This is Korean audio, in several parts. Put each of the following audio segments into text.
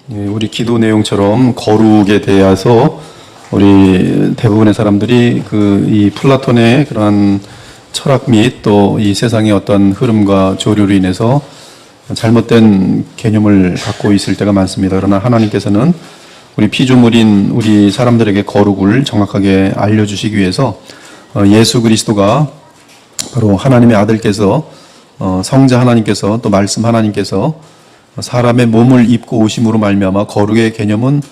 우리 기도 내용처럼 거룩에 대해서 우리 대부분의 사람들이 이 플라톤의 그러한 철학 및 또 이 세상의 어떤 흐름과 조류로 인해서 잘못된 개념을 갖고 있을 때가 많습니다. 그러나 하나님께서는 우리 피조물인 우리 사람들에게 거룩을 정확하게 알려주시기 위해서 예수 그리스도가 바로 하나님의 아들께서 성자 하나님께서 또 말씀 하나님께서 사람의 몸을 입고 오심으로 말미암아 거룩의 개념은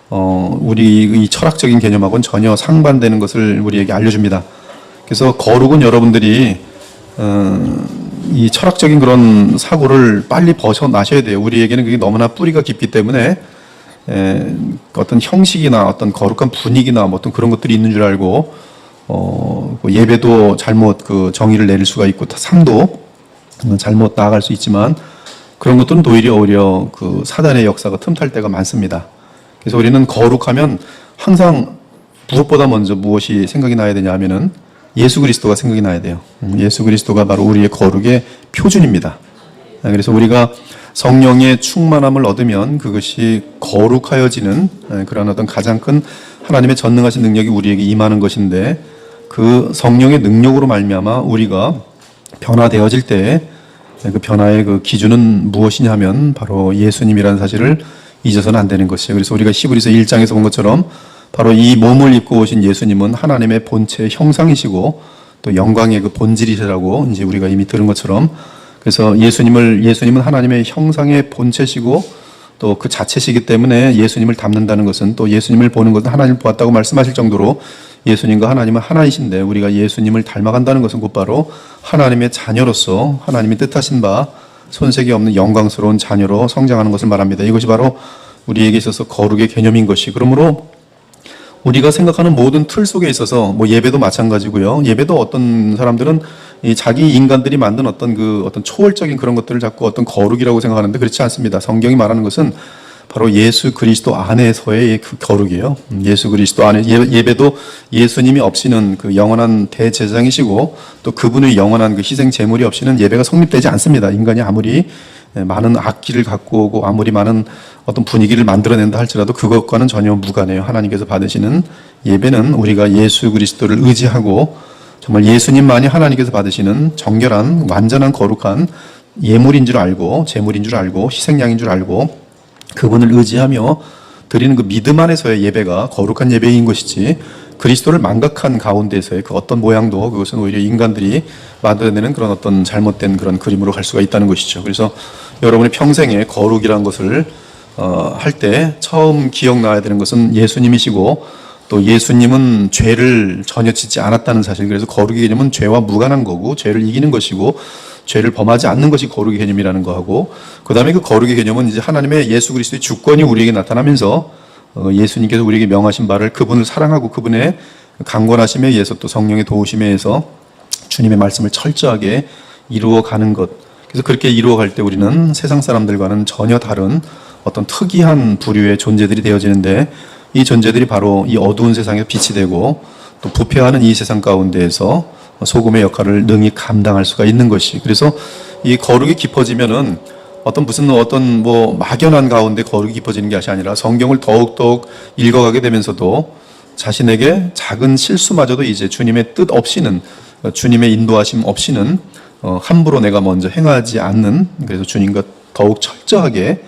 우리 이 철학적인 개념하고는 전혀 상반되는 것을 우리에게 알려줍니다. 그래서 거룩은 여러분들이 이 철학적인 그런 사고를 빨리 벗어나셔야 돼요. 우리에게는 그게 너무나 뿌리가 깊기 때문에 어떤 형식이나 어떤 거룩한 분위기나 뭐 어떤 그런 것들이 있는 줄 알고 예배도 잘못 정의를 내릴 수가 있고 삶도 잘못 나아갈 수 있지만 그런 것들은 오히려 사단의 역사가 틈탈 때가 많습니다. 그래서 우리는 거룩하면 항상 무엇보다 먼저 무엇이 생각이 나야 되냐 하면은 예수 그리스도가 생각이 나야 돼요. 예수 그리스도가 바로 우리의 거룩의 표준입니다. 그래서 우리가 성령의 충만함을 얻으면 그것이 거룩하여지는 그런 어떤 가장 큰 하나님의 전능하신 능력이 우리에게 임하는 것인데 그 성령의 능력으로 말미암아 우리가 변화되어질 때 그 변화의 그 기준은 무엇이냐 하면 바로 예수님이라는 사실을 잊어서는 안 되는 것이에요. 그래서 우리가 히브리서 1장에서 본 것처럼 바로 이 몸을 입고 오신 예수님은 하나님의 본체의 형상이시고 또 영광의 그 본질이시라고 이제 우리가 이미 들은 것처럼 그래서 예수님은 하나님의 형상의 본체시고 또 그 자체시기 때문에 예수님을 닮는다는 것은 또 예수님을 보는 것은 하나님을 보았다고 말씀하실 정도로 예수님과 하나님은 하나이신데 우리가 예수님을 닮아간다는 것은 곧바로 하나님의 자녀로서 하나님이 뜻하신 바 손색이 없는 영광스러운 자녀로 성장하는 것을 말합니다. 이것이 바로 우리에게 있어서 거룩의 개념인 것이 그러므로 우리가 생각하는 모든 틀 속에 있어서 뭐 예배도 마찬가지고요. 예배도 어떤 사람들은 자기 인간들이 만든 어떤 초월적인 그런 것들을 자꾸 어떤 거룩이라고 생각하는데 그렇지 않습니다. 성경이 말하는 것은 바로 예수 그리스도 안에서의 그 거룩이에요. 예수 그리스도 안에 예배도 예수님이 없이는 그 영원한 대제사장이시고 또 그분의 영원한 그 희생 제물이 없이는 예배가 성립되지 않습니다. 인간이 아무리 많은 악기를 갖고 오고 아무리 많은 어떤 분위기를 만들어낸다 할지라도 그것과는 전혀 무관해요. 하나님께서 받으시는 예배는 우리가 예수 그리스도를 의지하고 정말 예수님만이 하나님께서 받으시는 정결한 완전한 거룩한 예물인 줄 알고 제물인 줄 알고 희생양인 줄 알고 그분을 의지하며 드리는 그 믿음 안에서의 예배가 거룩한 예배인 것이지 그리스도를 망각한 가운데서의 그 어떤 모양도 그것은 오히려 인간들이 만들어내는 그런 어떤 잘못된 그런 그림으로 갈 수가 있다는 것이죠. 그래서 여러분의 평생에 거룩이라는 것을 할 때 처음 기억나야 되는 것은 예수님이시고 또 예수님은 죄를 전혀 짓지 않았다는 사실. 그래서 거룩의 개념은 죄와 무관한 거고 죄를 이기는 것이고 죄를 범하지 않는 것이 거룩의 개념이라는 거하고 그 다음에 그 거룩의 개념은 이제 하나님의 예수 그리스도의 주권이 우리에게 나타나면서 예수님께서 우리에게 명하신 바를 그분을 사랑하고 그분의 강권하심에 의해서 또 성령의 도우심에 의해서 주님의 말씀을 철저하게 이루어가는 것. 그래서 그렇게 이루어갈 때 우리는 세상 사람들과는 전혀 다른 어떤 특이한 부류의 존재들이 되어지는데 이 존재들이 바로 이 어두운 세상에 빛이 되고 또 부패하는 이 세상 가운데에서 소금의 역할을 능히 감당할 수가 있는 것이. 그래서 이 거룩이 깊어지면은 어떤 막연한 가운데 거룩이 깊어지는 것이 아니라 성경을 더욱더욱 읽어가게 되면서도 자신에게 작은 실수마저도 이제 주님의 뜻 없이는 주님의 인도하심 없이는 함부로 내가 먼저 행하지 않는 그래서 주님과 더욱 철저하게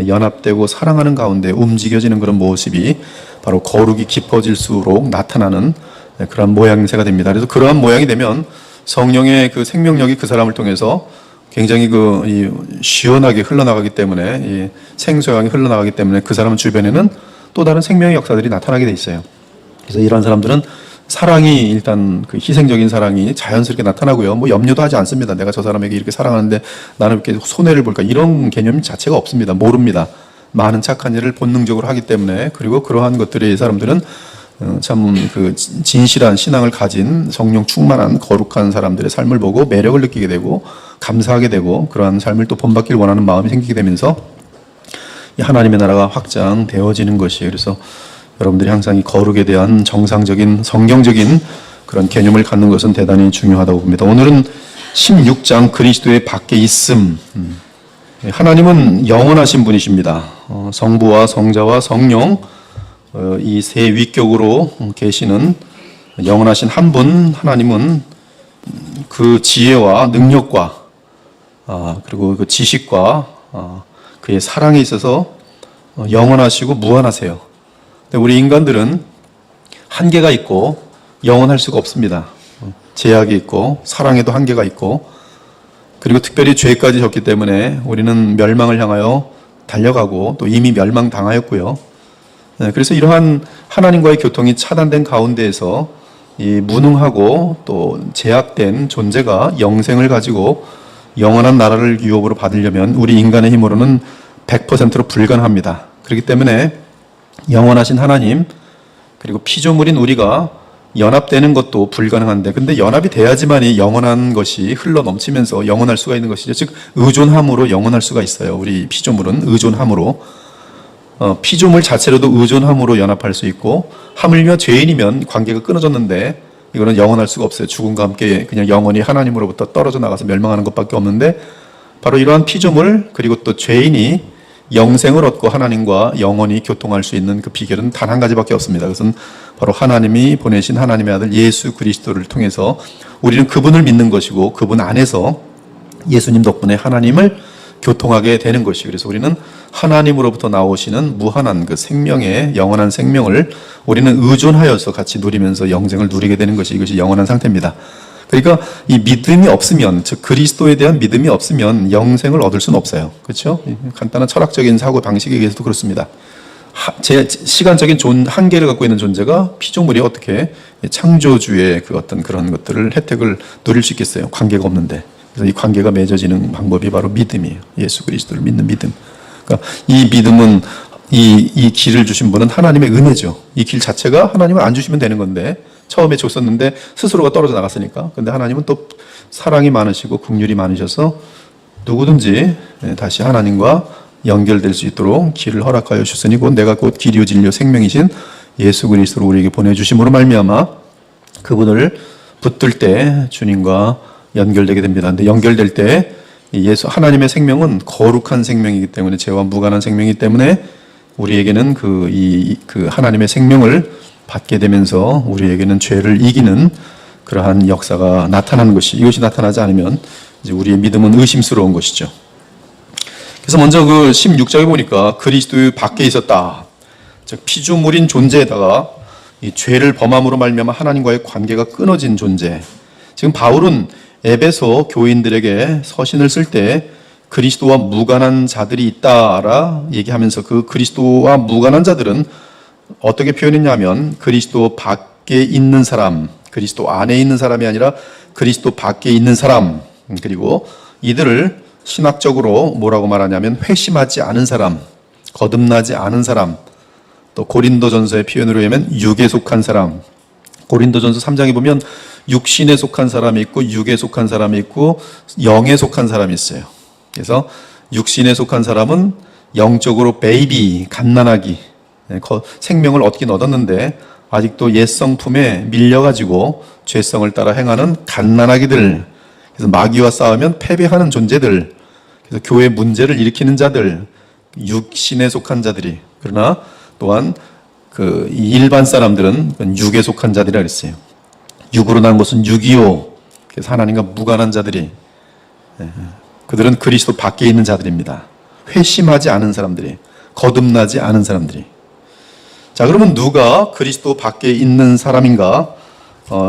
연합되고 사랑하는 가운데 움직여지는 그런 모습이 바로 거룩이 깊어질수록 나타나는 그런 모양새가 됩니다. 그래서 그러한 모양이 되면 성령의 그 생명력이 그 사람을 통해서 굉장히 시원하게 흘러나가기 때문에 이 생소하게 흘러나가기 때문에 그 사람 주변에는 또 다른 생명의 역사들이 나타나게 돼 있어요. 그래서 이런 사람들은 사랑이 일단 그 희생적인 사랑이 자연스럽게 나타나고요. 뭐 염려도 하지 않습니다. 내가 저 사람에게 이렇게 사랑하는데 나는 이렇게 손해를 볼까 이런 개념 자체가 없습니다. 모릅니다. 많은 착한 일을 본능적으로 하기 때문에 그리고 그러한 것들이 이 사람들은 참 그 진실한 신앙을 가진 성령 충만한 거룩한 사람들의 삶을 보고 매력을 느끼게 되고 감사하게 되고 그러한 삶을 또 본받기를 원하는 마음이 생기게 되면서 이 하나님의 나라가 확장되어지는 것이에요. 그래서 여러분들이 항상 이 거룩에 대한 정상적인 성경적인 그런 개념을 갖는 것은 대단히 중요하다고 봅니다. 오늘은 16장 그리스도의 밖에 있음 하나님은 영원하신 분이십니다. 성부와 성자와 성령 이 세 위격으로 계시는 영원하신 한 분 하나님은 그 지혜와 능력과 그리고 그 지식과 그의 사랑에 있어서 영원하시고 무한하세요. 근데 우리 인간들은 한계가 있고 영원할 수가 없습니다. 제약이 있고 사랑에도 한계가 있고 그리고 특별히 죄까지 졌기 때문에 우리는 멸망을 향하여 달려가고 또 이미 멸망당하였고요. 그래서 이러한 하나님과의 교통이 차단된 가운데에서 이 무능하고 또 제약된 존재가 영생을 가지고 영원한 나라를 유업으로 받으려면 우리 인간의 힘으로는 100%로 불가능합니다. 그렇기 때문에 영원하신 하나님 그리고 피조물인 우리가 연합되는 것도 불가능한데 근데 연합이 돼야지만이 영원한 것이 흘러 넘치면서 영원할 수가 있는 것이죠. 즉 의존함으로 영원할 수가 있어요. 우리 피조물은 의존함으로 피조물 자체로도 의존함으로 연합할 수 있고 하물며 죄인이면 관계가 끊어졌는데 이거는 영원할 수가 없어요. 죽음과 함께 그냥 영원히 하나님으로부터 떨어져 나가서 멸망하는 것밖에 없는데 바로 이러한 피조물 그리고 또 죄인이 영생을 얻고 하나님과 영원히 교통할 수 있는 그 비결은 단 한 가지밖에 없습니다. 그것은 바로 하나님이 보내신 하나님의 아들 예수 그리스도를 통해서 우리는 그분을 믿는 것이고 그분 안에서 예수님 덕분에 하나님을 교통하게 되는 것이 그래서 우리는 하나님으로부터 나오시는 무한한 그 생명의 영원한 생명을 우리는 의존하여서 같이 누리면서 영생을 누리게 되는 것이 이것이 영원한 상태입니다. 그러니까 이 믿음이 없으면 즉 그리스도에 대한 믿음이 없으면 영생을 얻을 수는 없어요. 그렇죠? 간단한 철학적인 사고 방식에 의해서도 그렇습니다. 제 시간적인 한계를 갖고 있는 존재가 피조물이 어떻게 창조주의 그 어떤 그런 것들을 혜택을 누릴 수 있겠어요? 관계가 없는데. 그래서 이 관계가 맺어지는 방법이 바로 믿음이에요. 예수 그리스도를 믿는 믿음. 그러니까 이 믿음은 이 길을 주신 분은 하나님의 은혜죠. 이 길 자체가 하나님을 안 주시면 되는 건데 처음에 줬었는데 스스로가 떨어져 나갔으니까. 근데 하나님은 또 사랑이 많으시고 긍휼이 많으셔서 누구든지 다시 하나님과 연결될 수 있도록 길을 허락하여 주셨으니 곧 내가 곧 길이요 진리요 생명이신 예수 그리스도를 우리에게 보내주심으로 말미암아 그분을 붙들 때 주님과 연결되게 됩니다. 근데 연결될 때 예수 하나님의 생명은 거룩한 생명이기 때문에 죄와 무관한 생명이기 때문에 우리에게는 그 하나님의 생명을 받게 되면서 우리에게는 죄를 이기는 그러한 역사가 나타나는 것이 이것이 나타나지 않으면 이제 우리의 믿음은 의심스러운 것이죠. 그래서 먼저 그 16절에 보니까 그리스도 밖에 있었다. 즉 피조물인 존재에다가 이 죄를 범함으로 말미암아 하나님과의 관계가 끊어진 존재. 지금 바울은 에베소 교인들에게 서신을 쓸 때 그리스도와 무관한 자들이 있다라 얘기하면서 그 그리스도와 무관한 자들은 어떻게 표현했냐면 그리스도 밖에 있는 사람, 그리스도 안에 있는 사람이 아니라 그리스도 밖에 있는 사람 그리고 이들을 신학적으로 뭐라고 말하냐면 회심하지 않은 사람, 거듭나지 않은 사람 또 고린도전서의 표현으로 하면 육에 속한 사람 고린도전서 3장에 보면 육신에 속한 사람이 있고 육에 속한 사람이 있고 영에 속한 사람이 있어요. 그래서 육신에 속한 사람은 영적으로 베이비, 갓난아기 생명을 얻긴 얻었는데 아직도 옛 성품에 밀려가지고 죄성을 따라 행하는 갓난아기들 그래서 마귀와 싸우면 패배하는 존재들 그래서 교회 문제를 일으키는 자들 육신에 속한 자들이 그러나 또한 그 일반 사람들은 육에 속한 자들이라 그랬어요. 육으로 난 것은 육이요. 그래서 하나님과 무관한 자들이 그들은 그리스도 밖에 있는 자들입니다. 회심하지 않은 사람들이 거듭나지 않은 사람들이 자 그러면 누가 그리스도 밖에 있는 사람인가?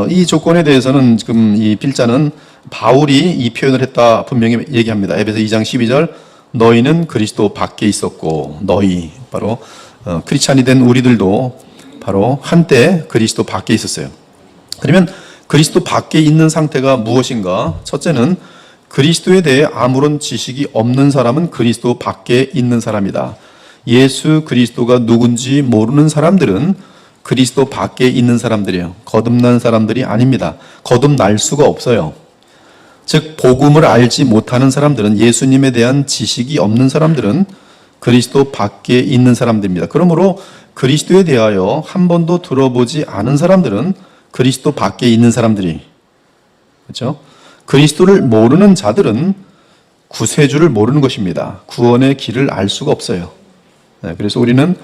이 조건에 대해서는 지금 이 필자는 바울이 이 표현을 했다 분명히 얘기합니다. 에베소 2장 12절 너희는 그리스도 밖에 있었고 너희 바로 크리스찬이 된 우리들도 바로 한때 그리스도 밖에 있었어요. 그러면 그리스도 밖에 있는 상태가 무엇인가? 첫째는 그리스도에 대해 아무런 지식이 없는 사람은 그리스도 밖에 있는 사람이다. 예수 그리스도가 누군지 모르는 사람들은 그리스도 밖에 있는 사람들이에요. 거듭난 사람들이 아닙니다. 거듭날 수가 없어요. 즉 복음을 알지 못하는 사람들은 예수님에 대한 지식이 없는 사람들은 그리스도 밖에 있는 사람들입니다. 그러므로 그리스도에 대하여 한 번도 들어보지 않은 사람들은 그리스도 밖에 있는 사람들이 그렇죠? 그리스도를 모르는 자들은 구세주를 모르는 것입니다. 구원의 길을 알 수가 없어요. 그래서 우리는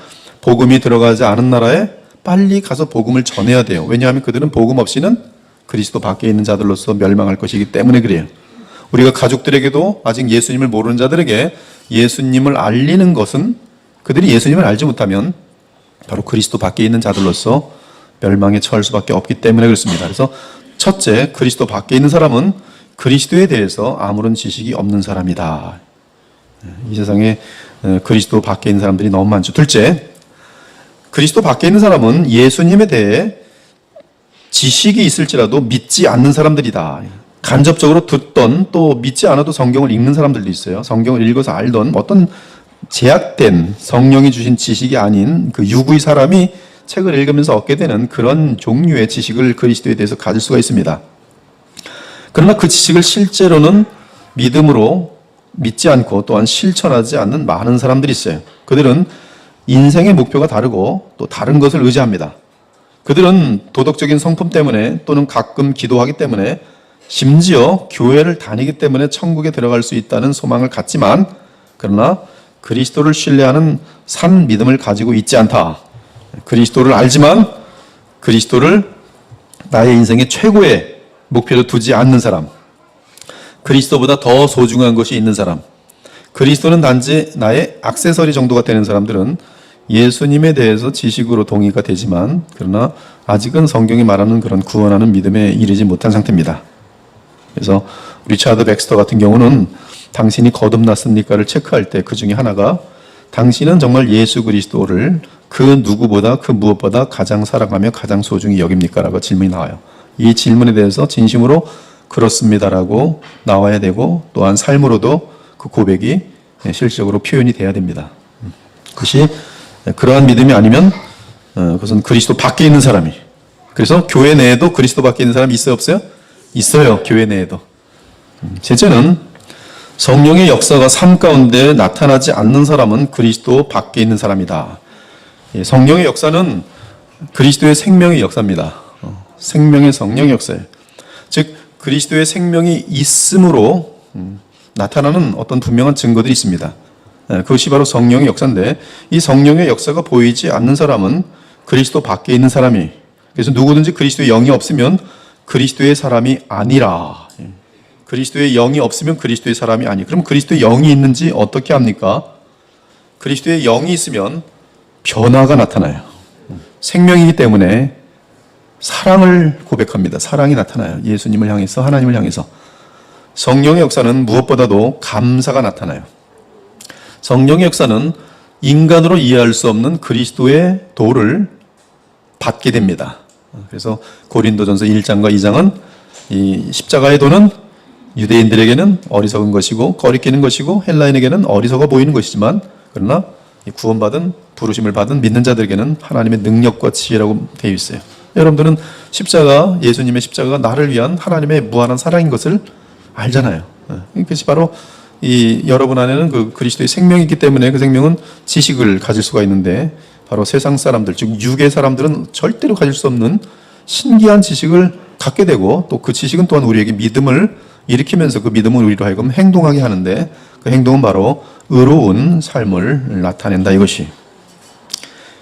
복음이 들어가지 않은 나라에 빨리 가서 복음을 전해야 돼요. 왜냐하면 그들은 복음 없이는 그리스도 밖에 있는 자들로서 멸망할 것이기 때문에 그래요. 우리가 가족들에게도 아직 예수님을 모르는 자들에게 예수님을 알리는 것은 그들이 예수님을 알지 못하면 바로 그리스도 밖에 있는 자들로서 멸망에 처할 수밖에 없기 때문에 그렇습니다. 그래서 첫째, 그리스도 밖에 있는 사람은 그리스도에 대해서 아무런 지식이 없는 사람이다. 이 세상에 그리스도 밖에 있는 사람들이 너무 많죠. 둘째, 그리스도 밖에 있는 사람은 예수님에 대해 지식이 있을지라도 믿지 않는 사람들이다. 간접적으로 듣던 또 믿지 않아도 성경을 읽는 사람들도 있어요. 성경을 읽어서 알던 어떤 제약된 성령이 주신 지식이 아닌 그 유구의 사람이 책을 읽으면서 얻게 되는 그런 종류의 지식을 그리스도에 대해서 가질 수가 있습니다. 그러나 그 지식을 실제로는 믿음으로 믿지 않고 또한 실천하지 않는 많은 사람들이 있어요. 그들은 인생의 목표가 다르고 또 다른 것을 의지합니다. 그들은 도덕적인 성품 때문에 또는 가끔 기도하기 때문에 심지어 교회를 다니기 때문에 천국에 들어갈 수 있다는 소망을 갖지만 그러나 그리스도를 신뢰하는 산 믿음을 가지고 있지 않다. 그리스도를 알지만 그리스도를 나의 인생의 최고의 목표로 두지 않는 사람, 그리스도보다 더 소중한 것이 있는 사람, 그리스도는 단지 나의 액세서리 정도가 되는 사람들은 예수님에 대해서 지식으로 동의가 되지만 그러나 아직은 성경이 말하는 그런 구원하는 믿음에 이르지 못한 상태입니다. 그래서 리차드 백스터 같은 경우는 당신이 거듭났습니까를 체크할 때 그 중에 하나가 당신은 정말 예수 그리스도를 그 누구보다 그 무엇보다 가장 사랑하며 가장 소중히 여깁니까? 라고 질문이 나와요. 이 질문에 대해서 진심으로 그렇습니다라고 나와야 되고 또한 삶으로도 그 고백이 실질적으로 표현이 돼야 됩니다. 그것이 그러한 믿음이 아니면 그것은 그리스도 밖에 있는 사람이, 그래서 교회 내에도 그리스도 밖에 있는 사람이 있어요 없어요? 있어요. 교회 내에도. 셋째는 성령의 역사가 삶 가운데 나타나지 않는 사람은 그리스도 밖에 있는 사람이다. 성령의 역사는 그리스도의 생명의 역사입니다. 생명의 성령의 역사예요. 즉 그리스도의 생명이 있음으로 나타나는 어떤 분명한 증거들이 있습니다. 그것이 바로 성령의 역사인데 이 성령의 역사가 보이지 않는 사람은 그리스도 밖에 있는 사람이, 그래서 누구든지 그리스도의 영이 없으면 그리스도의 사람이 아니라, 그리스도의 영이 없으면 그리스도의 사람이 아니. 그럼 그리스도의 영이 있는지 어떻게 합니까? 그리스도의 영이 있으면 변화가 나타나요. 생명이기 때문에 사랑을 고백합니다. 사랑이 나타나요. 예수님을 향해서, 하나님을 향해서. 성령의 역사는 무엇보다도 감사가 나타나요. 성령의 역사는 인간으로 이해할 수 없는 그리스도의 도를 받게 됩니다. 그래서 고린도전서 1장과 2장은 이 십자가의 도는 유대인들에게는 어리석은 것이고 거리끼는 것이고 헬라인에게는 어리석어 보이는 것이지만 그러나 구원받은 부르심을 받은 믿는 자들에게는 하나님의 능력과 지혜라고 되어 있어요. 여러분들은 십자가, 예수님의 십자가가 나를 위한 하나님의 무한한 사랑인 것을 알잖아요. 그것이 바로 이 여러분 안에는 그 그리스도의 생명이 있기 때문에 그 생명은 지식을 가질 수가 있는데 바로 세상 사람들, 즉 육의 사람들은 절대로 가질 수 없는 신기한 지식을 갖게 되고 또 그 지식은 또한 우리에게 믿음을 일으키면서 그 믿음을 우리로 하여금 행동하게 하는데 그 행동은 바로 의로운 삶을 나타낸다 이것이.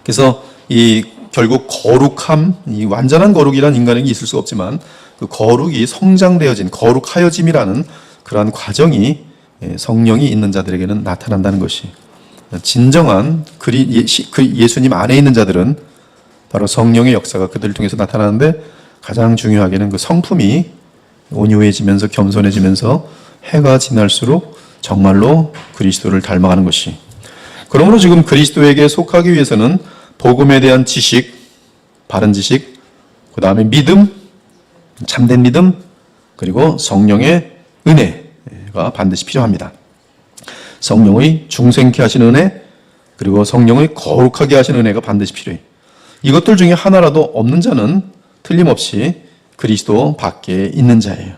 그래서 이 결국 거룩함, 이 완전한 거룩이란 인간에게 있을 수 없지만 그 거룩이 성장되어진 거룩하여짐이라는 그러한 과정이 성령이 있는 자들에게는 나타난다는 것이. 진정한 예수님 안에 있는 자들은 바로 성령의 역사가 그들을 통해서 나타나는데 가장 중요하게는 그 성품이 온유해지면서 겸손해지면서 해가 지날수록 정말로 그리스도를 닮아가는 것이. 그러므로 지금 그리스도에게 속하기 위해서는 복음에 대한 지식, 바른 지식, 그 다음에 믿음, 참된 믿음, 그리고 성령의 은혜가 반드시 필요합니다. 성령의 중생케 하신 은혜, 그리고 성령의 거룩하게 하신 은혜가 반드시 필요해요. 이것들 중에 하나라도 없는 자는 틀림없이 그리스도 밖에 있는 자예요.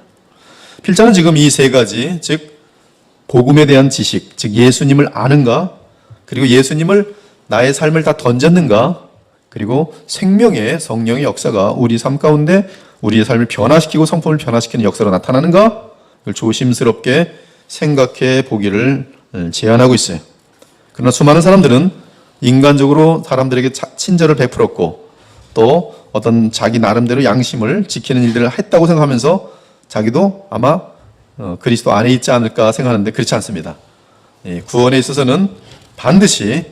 필자는 지금 이 세 가지, 즉 복음에 대한 지식, 즉 예수님을 아는가, 그리고 예수님을 나의 삶을 다 던졌는가, 그리고 생명의 성령의 역사가 우리 삶 가운데 우리의 삶을 변화시키고 성품을 변화시키는 역사로 나타나는가, 그걸 조심스럽게 생각해 보기를 제안하고 있어요. 그러나 수많은 사람들은 인간적으로 사람들에게 친절을 베풀었고 또 어떤 자기 나름대로 양심을 지키는 일들을 했다고 생각하면서 자기도 아마 그리스도 안에 있지 않을까 생각하는데 그렇지 않습니다. 구원에 있어서는 반드시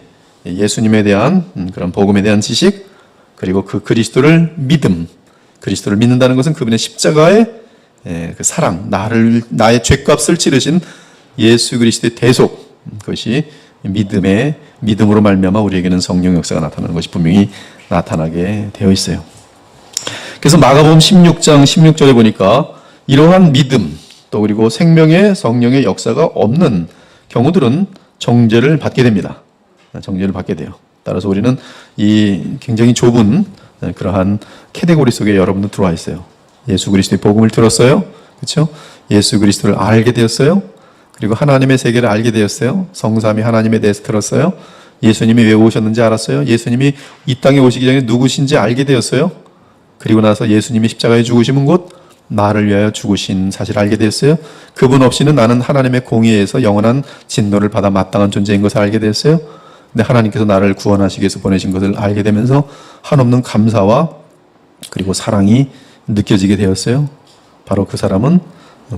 예수님에 대한 그런 복음에 대한 지식, 그리고 그 그리스도를 믿음, 그리스도를 믿는다는 것은 그분의 십자가의 그 사랑, 나의 죄값을 치르신 예수 그리스도의 대속, 그것이 믿음으로 말미암아 우리에게는 성령 역사가 나타나는 것이 분명히 나타나게 되어 있어요. 그래서 마가복음 16장 16절에 보니까 이러한 믿음, 또 그리고 생명의 성령의 역사가 없는 경우들은 정죄를 받게 됩니다. 정죄를 받게 돼요. 따라서 우리는 이 굉장히 좁은 그러한 카테고리 속에 여러분도 들어와 있어요. 예수 그리스도의 복음을 들었어요. 그렇죠? 예수 그리스도를 알게 되었어요. 그리고 하나님의 세계를 알게 되었어요. 성삼위 하나님에 대해서 들었어요. 예수님이 왜 오셨는지 알았어요. 예수님이 이 땅에 오시기 전에 누구신지 알게 되었어요. 그리고 나서 예수님이 십자가에 죽으심은 곧 나를 위하여 죽으신 사실을 알게 되었어요. 그분 없이는 나는 하나님의 공의에서 영원한 진노를 받아 마땅한 존재인 것을 알게 되었어요. 근데 하나님께서 나를 구원하시기 위해서 보내신 것을 알게 되면서 한없는 감사와 그리고 사랑이 느껴지게 되었어요. 바로 그 사람은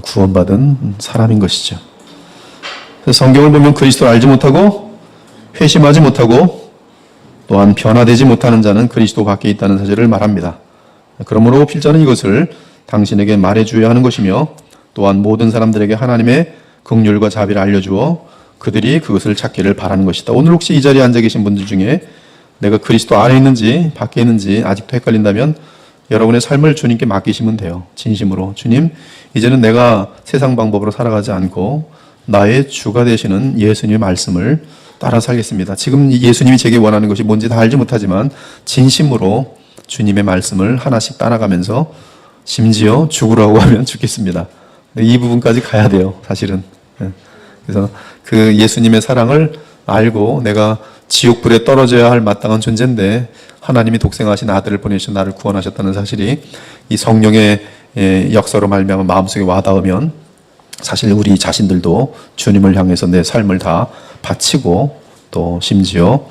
구원받은 사람인 것이죠. 그래서 성경을 보면 그리스도를 알지 못하고 회심하지 못하고 또한 변화되지 못하는 자는 그리스도 밖에 있다는 사실을 말합니다. 그러므로 필자는 이것을 당신에게 말해주어야 하는 것이며 또한 모든 사람들에게 하나님의 긍휼과 자비를 알려주어 그들이 그것을 찾기를 바라는 것이다. 오늘 혹시 이 자리에 앉아 계신 분들 중에 내가 그리스도 안에 있는지 밖에 있는지 아직도 헷갈린다면 여러분의 삶을 주님께 맡기시면 돼요. 진심으로. 주님, 이제는 내가 세상 방법으로 살아가지 않고 나의 주가 되시는 예수님의 말씀을 따라 살겠습니다. 지금 예수님이 제게 원하는 것이 뭔지 다 알지 못하지만 진심으로 주님의 말씀을 하나씩 따라가면서 심지어 죽으라고 하면 죽겠습니다. 이 부분까지 가야 돼요, 사실은. 그래서 그 예수님의 사랑을 알고 내가 지옥불에 떨어져야 할 마땅한 존재인데 하나님이 독생하신 아들을 보내셔 나를 구원하셨다는 사실이 이 성령의 역사로 말미암아 마음속에 와닿으면 사실 우리 자신들도 주님을 향해서 내 삶을 다 바치고 또 심지어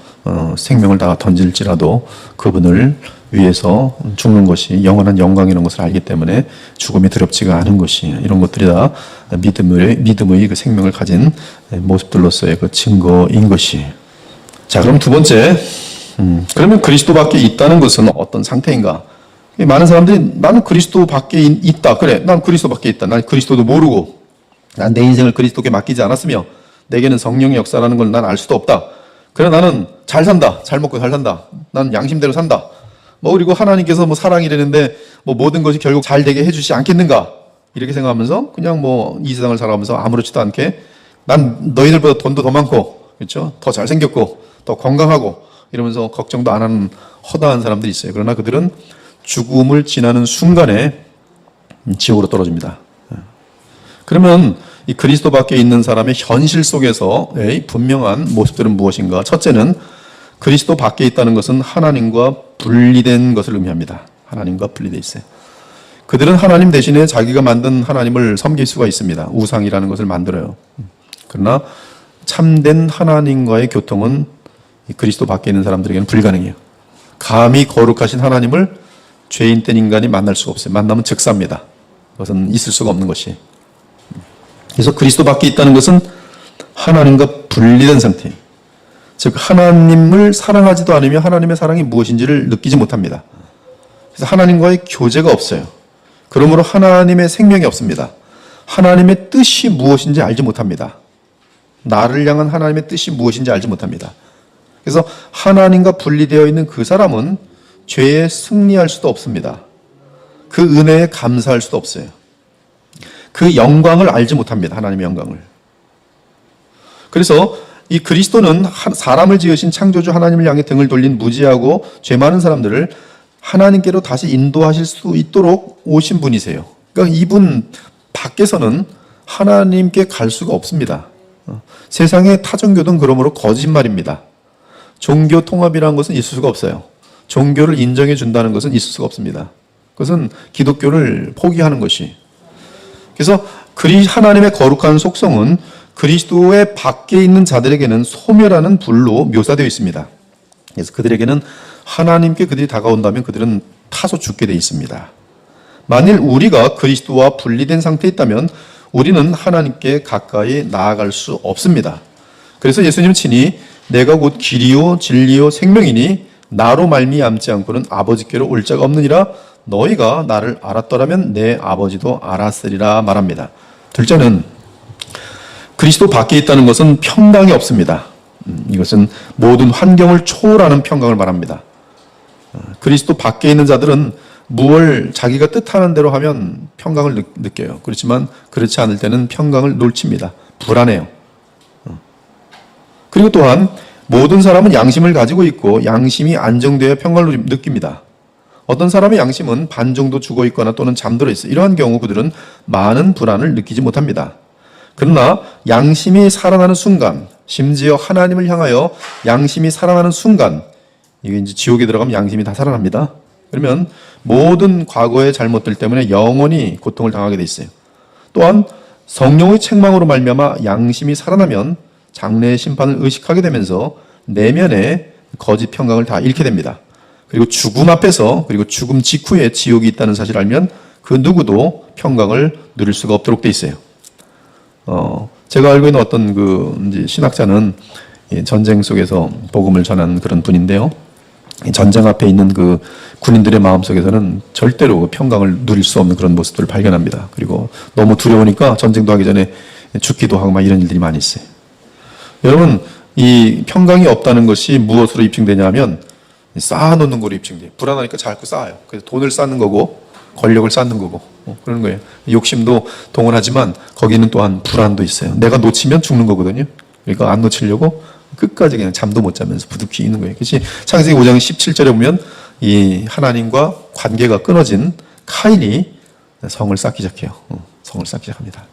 생명을 다 던질지라도 그분을 위해서 죽는 것이 영원한 영광이라는 것을 알기 때문에 죽음이 두렵지가 않은 것이 이런 것들이 다 믿음의 그 생명을 가진 모습들로서의 그 증거인 것이. 자, 그럼 두 번째, 그러면 그리스도 밖에 있다는 것은 어떤 상태인가? 많은 사람들이 나는 그리스도 밖에 있다. 그래, 난 그리스도 밖에 있다. 난 그리스도도 모르고 난 내 인생을 그리스도께 맡기지 않았으며 내게는 성령의 역사라는 걸 난 알 수도 없다. 그래, 나는 잘 산다. 잘 먹고 잘 산다. 난 양심대로 산다. 그리고 하나님께서 사랑이라는데 모든 것이 결국 잘 되게 해주지 않겠는가? 이렇게 생각하면서 그냥 이 세상을 살아가면서 아무렇지도 않게 난 너희들보다 돈도 더 많고, 그렇죠? 더 잘생겼고, 더 건강하고 이러면서 걱정도 안 하는 허다한 사람들이 있어요. 그러나 그들은 죽음을 지나는 순간에 지옥으로 떨어집니다. 그러면 이 그리스도 밖에 있는 사람의 현실 속에서의 분명한 모습들은 무엇인가? 첫째는 그리스도 밖에 있다는 것은 하나님과 분리된 것을 의미합니다. 하나님과 분리되어 있어요. 그들은 하나님 대신에 자기가 만든 하나님을 섬길 수가 있습니다. 우상이라는 것을 만들어요. 그러나 참된 하나님과의 교통은 이 그리스도 밖에 있는 사람들에게는 불가능해요. 감히 거룩하신 하나님을 죄인된 인간이 만날 수가 없어요. 만나면 즉사입니다. 그것은 있을 수가 없는 것이. 그래서 그리스도 밖에 있다는 것은 하나님과 분리된 상태예요. 즉 하나님을 사랑하지도 않으며 하나님의 사랑이 무엇인지를 느끼지 못합니다. 그래서 하나님과의 교제가 없어요. 그러므로 하나님의 생명이 없습니다. 하나님의 뜻이 무엇인지 알지 못합니다. 나를 향한 하나님의 뜻이 무엇인지 알지 못합니다. 그래서 하나님과 분리되어 있는 그 사람은 죄에 승리할 수도 없습니다. 그 은혜에 감사할 수도 없어요. 그 영광을 알지 못합니다. 하나님의 영광을. 그래서 이 그리스도는 사람을 지으신 창조주 하나님을 향해 등을 돌린 무지하고 죄 많은 사람들을 하나님께로 다시 인도하실 수 있도록 오신 분이세요. 그러니까 이분 밖에서는 하나님께 갈 수가 없습니다. 세상의 타종교는 그러므로 거짓말입니다. 종교 통합이라는 것은 있을 수가 없어요. 종교를 인정해 준다는 것은 있을 수가 없습니다. 그것은 기독교를 포기하는 것이. 그래서 하나님의 거룩한 속성은 그리스도의 밖에 있는 자들에게는 소멸하는 불로 묘사되어 있습니다. 그래서 그들에게는 하나님께 그들이 다가온다면 그들은 타서 죽게 되어 있습니다. 만일 우리가 그리스도와 분리된 상태에 있다면 우리는 하나님께 가까이 나아갈 수 없습니다. 그래서 예수님은 친히 내가 곧 길이요 진리요 생명이니 나로 말미암지 않고는 아버지께로 올 자가 없느니라. 너희가 나를 알았더라면 내 아버지도 알았으리라 말합니다. 둘째는 그리스도 밖에 있다는 것은 평강이 없습니다. 이것은 모든 환경을 초월하는 평강을 말합니다. 그리스도 밖에 있는 자들은 무엇을 자기가 뜻하는 대로 하면 평강을 느껴요. 그렇지만 그렇지 않을 때는 평강을 놓칩니다. 불안해요. 그리고 또한 모든 사람은 양심을 가지고 있고 양심이 안정되어 평강을 느낍니다. 어떤 사람의 양심은 반 정도 죽어 있거나 또는 잠들어 있어요. 이러한 경우 그들은 많은 불안을 느끼지 못합니다. 그러나 양심이 살아나는 순간, 심지어 하나님을 향하여 양심이 살아나는 순간, 이게 이제 지옥에 들어가면 양심이 다 살아납니다. 그러면 모든 과거의 잘못들 때문에 영원히 고통을 당하게 돼 있어요. 또한 성령의 책망으로 말미암아 양심이 살아나면 장래의 심판을 의식하게 되면서 내면의 거짓 평강을 다 잃게 됩니다. 그리고 죽음 앞에서 그리고 죽음 직후에 지옥이 있다는 사실을 알면 그 누구도 평강을 누릴 수가 없도록 돼 있어요. 제가 알고 있는 어떤 이제 신학자는 전쟁 속에서 복음을 전한 그런 분인데요. 전쟁 앞에 있는 그 군인들의 마음 속에서는 절대로 평강을 누릴 수 없는 그런 모습들을 발견합니다. 그리고 너무 두려우니까 전쟁도 하기 전에 죽기도 하고 막 이런 일들이 많이 있어요. 여러분, 이 평강이 없다는 것이 무엇으로 입증되냐 하면 쌓아놓는 거로 입증돼요. 불안하니까 자꾸 쌓아요. 그래서 돈을 쌓는 거고 권력을 쌓는 거고 그러는 거예요. 욕심도 동원하지만 거기는 또한 불안도 있어요. 내가 놓치면 죽는 거거든요. 그러니까 안 놓치려고 끝까지 그냥 잠도 못 자면서 부득이 있는 거예요. 그렇지? 창세기 5장 17절에 보면 이 하나님과 관계가 끊어진 카인이 성을 쌓기 시작해요. 성을 쌓기 시작합니다.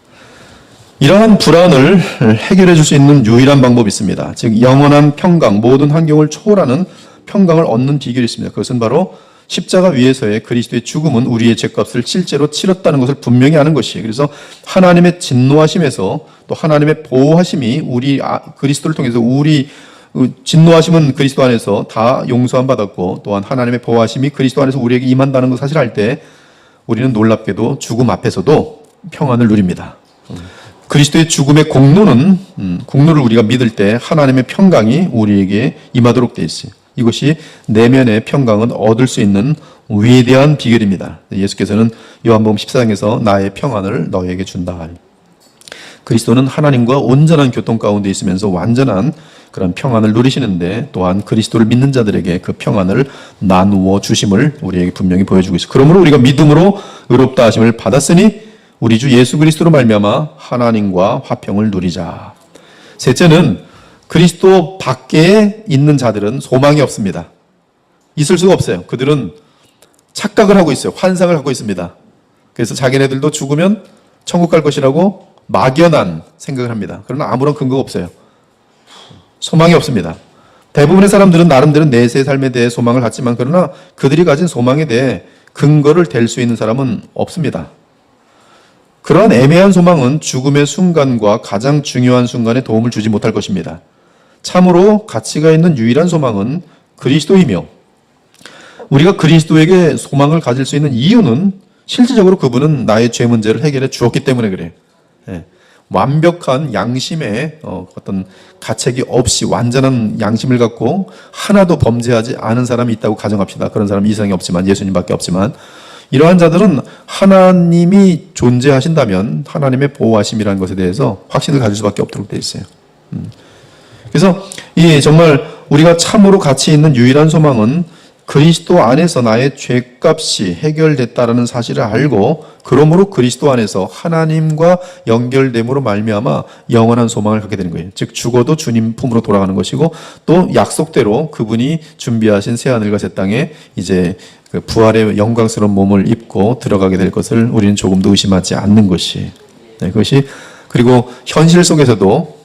이러한 불안을 해결해 줄 수 있는 유일한 방법이 있습니다. 즉 영원한 평강, 모든 환경을 초월하는 평강을 얻는 비결이 있습니다. 그것은 바로 십자가 위에서의 그리스도의 죽음은 우리의 죄값을 실제로 치렀다는 것을 분명히 아는 것이에요. 그래서 하나님의 진노하심에서 또 하나님의 보호하심이 그리스도를 통해서 우리 진노하심은 그리스도 안에서 다 용서함 받았고 또한 하나님의 보호하심이 그리스도 안에서 우리에게 임한다는 것 사실을 알 때 우리는 놀랍게도 죽음 앞에서도 평안을 누립니다. 그리스도의 죽음의 공로를 우리가 믿을 때 하나님의 평강이 우리에게 임하도록 되어 있어요. 이것이 내면의 평강은 얻을 수 있는 위대한 비결입니다. 예수께서는 요한복음 14장에서 나의 평안을 너에게 준다. 그리스도는 하나님과 온전한 교통 가운데 있으면서 완전한 그런 평안을 누리시는데 또한 그리스도를 믿는 자들에게 그 평안을 나누어 주심을 우리에게 분명히 보여주고 있어요. 그러므로 우리가 믿음으로 의롭다 하심을 받았으니 우리 주 예수 그리스도로 말미암아 하나님과 화평을 누리자. 셋째는 그리스도 밖에 있는 자들은 소망이 없습니다. 있을 수가 없어요. 그들은 착각을 하고 있어요. 환상을 갖고 있습니다. 그래서 자기네들도 죽으면 천국 갈 것이라고 막연한 생각을 합니다. 그러나 아무런 근거가 없어요. 소망이 없습니다. 대부분의 사람들은 나름대로 내세의 삶에 대해 소망을 갖지만 그러나 그들이 가진 소망에 대해 근거를 댈 수 있는 사람은 없습니다. 그러한 애매한 소망은 죽음의 순간과 가장 중요한 순간에 도움을 주지 못할 것입니다. 참으로 가치가 있는 유일한 소망은 그리스도이며 우리가 그리스도에게 소망을 가질 수 있는 이유는 실질적으로 그분은 나의 죄 문제를 해결해 주었기 때문에 그래요. 완벽한 양심의 어떤 가책이 없이 완전한 양심을 갖고 하나도 범죄하지 않은 사람이 있다고 가정합시다. 그런 사람이 이상이 없지만 예수님밖에 없지만 이러한 자들은 하나님이 존재하신다면 하나님의 보호하심이라는 것에 대해서 확신을 가질 수밖에 없도록 되어 있어요. 그래서 정말 우리가 참으로 가치 있는 유일한 소망은 그리스도 안에서 나의 죄값이 해결됐다라는 사실을 알고 그러므로 그리스도 안에서 하나님과 연결됨으로 말미암아 영원한 소망을 갖게 되는 거예요. 즉 죽어도 주님 품으로 돌아가는 것이고 또 약속대로 그분이 준비하신 새하늘과 새 땅에 이제 그 부활의 영광스러운 몸을 입고 들어가게 될 것을 우리는 조금도 의심하지 않는 것이 그것이 그리고 현실 속에서도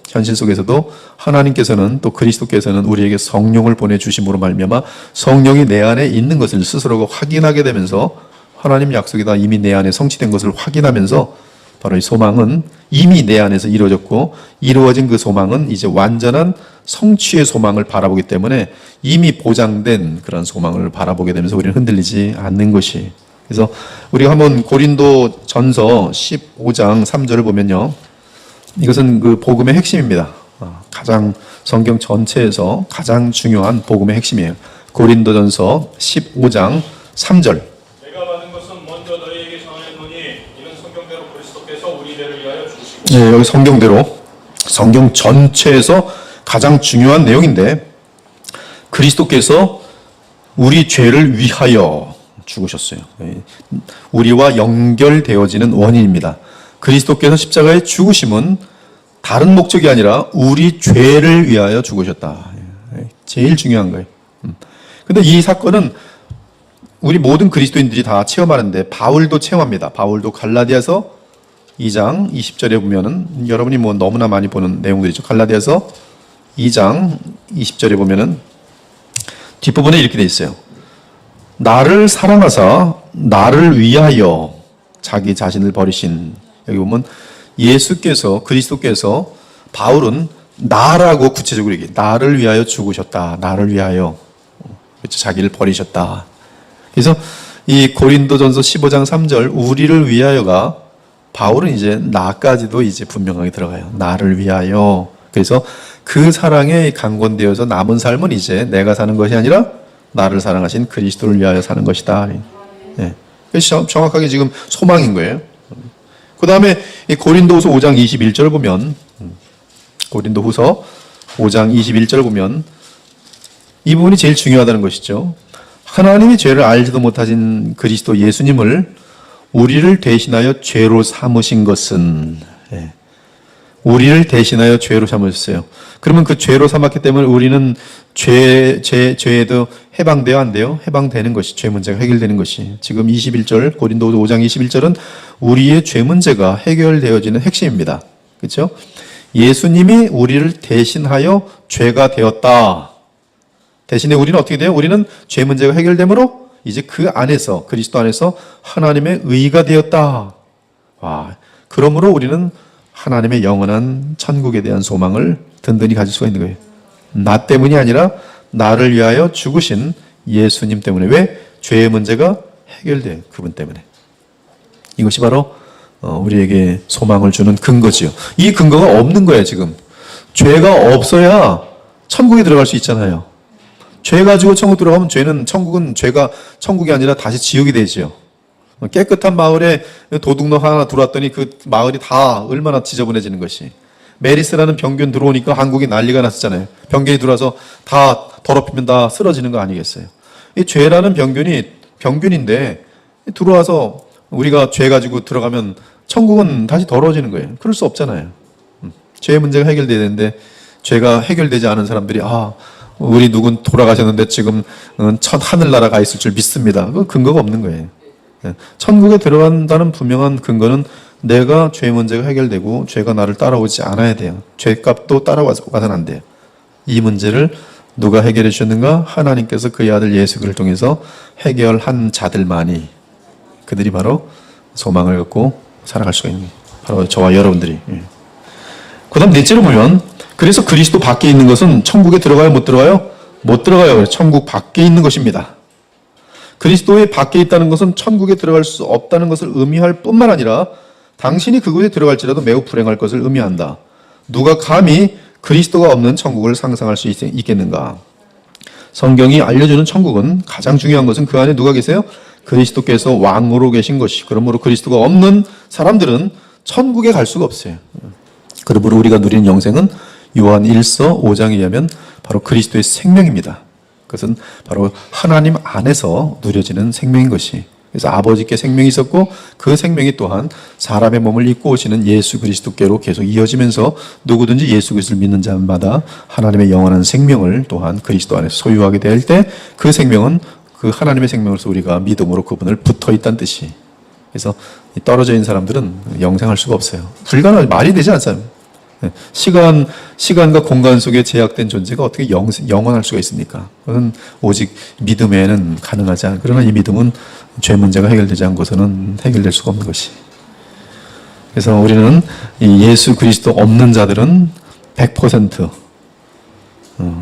하나님께서는 또 그리스도께서는 우리에게 성령을 보내주심으로 말미암아 성령이 내 안에 있는 것을 스스로가 확인하게 되면서 하나님 약속이 다 이미 내 안에 성취된 것을 확인하면서 바로 이 소망은 이미 내 안에서 이루어졌고 이루어진 그 소망은 이제 완전한 성취의 소망을 바라보기 때문에 이미 보장된 그런 소망을 바라보게 되면서 우리는 흔들리지 않는 것이. 그래서 우리가 한번 고린도 전서 15장 3절을 보면요. 이것은 그 복음의 핵심입니다. 가장 성경 전체에서 가장 중요한 복음의 핵심이에요. 고린도전서 15장 3절. 내가 받은 것은 먼저 너희에게 전하였노니 이는 성경대로 그리스도께서 우리들을 위하여 주시고. 네, 여기 성경대로 성경 전체에서 가장 중요한 내용인데 그리스도께서 우리 죄를 위하여 죽으셨어요. 우리와 연결되어지는 원인입니다. 그리스도께서 십자가에 죽으심은 다른 목적이 아니라 우리 죄를 위하여 죽으셨다. 제일 중요한 거예요. 근데 이 사건은 우리 모든 그리스도인들이 다 체험하는데 바울도 체험합니다. 바울도 갈라디아서 2장 20절에 보면은 여러분이 뭐 너무나 많이 보는 내용들이죠. 갈라디아서 2장 20절에 보면은 뒷부분에 이렇게 돼 있어요. 나를 사랑하사 나를 위하여 자기 자신을 버리신. 여기 보면 예수께서 그리스도께서 바울은 나라고 구체적으로 얘기해. 나를 위하여 죽으셨다. 나를 위하여 그렇죠. 자기를 버리셨다. 그래서 이 고린도전서 15장 3절 우리를 위하여가 바울은 이제 나까지도 이제 분명하게 들어가요. 나를 위하여. 그래서 그 사랑에 강권되어서 남은 삶은 이제 내가 사는 것이 아니라 나를 사랑하신 그리스도를 위하여 사는 것이다. 네. 그래서 정확하게 지금 소망인 거예요. 그 다음에 고린도후서 5장 21절을 보면 고린도후서 5장 21절을 보면 이 부분이 제일 중요하다는 것이죠. 하나님이 죄를 알지도 못하신 그리스도 예수님을 우리를 대신하여 죄로 삼으신 것은 우리를 대신하여 죄로 삼으셨어요. 그러면 그 죄로 삼았기 때문에 우리는 죄에도 해방돼야 안 돼요? 해방되는 것이 죄 문제가 해결되는 것이. 지금 21절 고린도후서 5장 21절은 우리의 죄 문제가 해결되어지는 핵심입니다. 그렇죠? 예수님이 우리를 대신하여 죄가 되었다. 대신에 우리는 어떻게 돼요? 우리는 죄 문제가 해결되므로 이제 그 안에서 그리스도 안에서 하나님의 의가 되었다. 와, 그러므로 우리는 하나님의 영원한 천국에 대한 소망을 든든히 가질 수가 있는 거예요. 나 때문이 아니라 나를 위하여 죽으신 예수님 때문에. 왜? 죄의 문제가 해결돼요. 그분 때문에. 이것이 바로 우리에게 소망을 주는 근거지요. 이 근거가 없는 거예요, 지금. 죄가 없어야 천국에 들어갈 수 있잖아요. 죄 가지고 천국 들어가면 천국은 죄가 천국이 아니라 다시 지옥이 되지요. 깨끗한 마을에 도둑놈 하나 들어왔더니 그 마을이 다 얼마나 지저분해지는 것이. 메리스라는 병균 들어오니까 한국이 난리가 났었잖아요. 병균이 들어와서 다 더럽히면 다 쓰러지는 거 아니겠어요. 이 죄라는 병균인데 들어와서 우리가 죄 가지고 들어가면 천국은 다시 더러워지는 거예요. 그럴 수 없잖아요. 죄의 문제가 해결돼야 되는데 죄가 해결되지 않은 사람들이 우리 누군 돌아가셨는데 지금 하늘나라 가 있을 줄 믿습니다. 그 근거가 없는 거예요. 천국에 들어간다는 분명한 근거는 내가 죄 문제가 해결되고 죄가 나를 따라오지 않아야 돼요. 죄값도 따라와서는 안 돼요. 이 문제를 누가 해결해 주셨는가? 하나님께서 그의 아들 예수 그리스도를 통해서 해결한 자들만이 그들이 바로 소망을 갖고 살아갈 수가 있는 거예요. 바로 저와 여러분들이. 그 다음 넷째로 보면 그래서 그리스도 밖에 있는 것은 천국에 들어가요? 못 들어가요? 못 들어가요. 천국 밖에 있는 것입니다. 그리스도의 밖에 있다는 것은 천국에 들어갈 수 없다는 것을 의미할 뿐만 아니라 당신이 그곳에 들어갈지라도 매우 불행할 것을 의미한다. 누가 감히 그리스도가 없는 천국을 상상할 수 있겠는가? 성경이 알려주는 천국은 가장 중요한 것은 그 안에 누가 계세요? 그리스도께서 왕으로 계신 것이. 그러므로 그리스도가 없는 사람들은 천국에 갈 수가 없어요. 그러므로 우리가 누리는 영생은 요한 1서 5장에 의하면 바로 그리스도의 생명입니다. 그것은 바로 하나님 안에서 누려지는 생명인 것이. 그래서 아버지께 생명이 있었고 그 생명이 또한 사람의 몸을 입고 오시는 예수 그리스도께로 계속 이어지면서 누구든지 예수 그리스도를 믿는 자마다 하나님의 영원한 생명을 또한 그리스도 안에서 소유하게 될 때 그 생명은 그 하나님의 생명으로서 우리가 믿음으로 그분을 붙어 있다는 뜻이. 그래서 떨어져 있는 사람들은 영생할 수가 없어요. 불가능한 말이 되지 않습니다. 시간과 공간 속에 제약된 존재가 어떻게 영원할 수가 있습니까? 그건 오직 믿음에는 가능하지 않아요. 그러나 이 믿음은 죄 문제가 해결되지 않고서는 해결될 수가 없는 것이. 그래서 우리는 이 예수 그리스도 없는 자들은 100%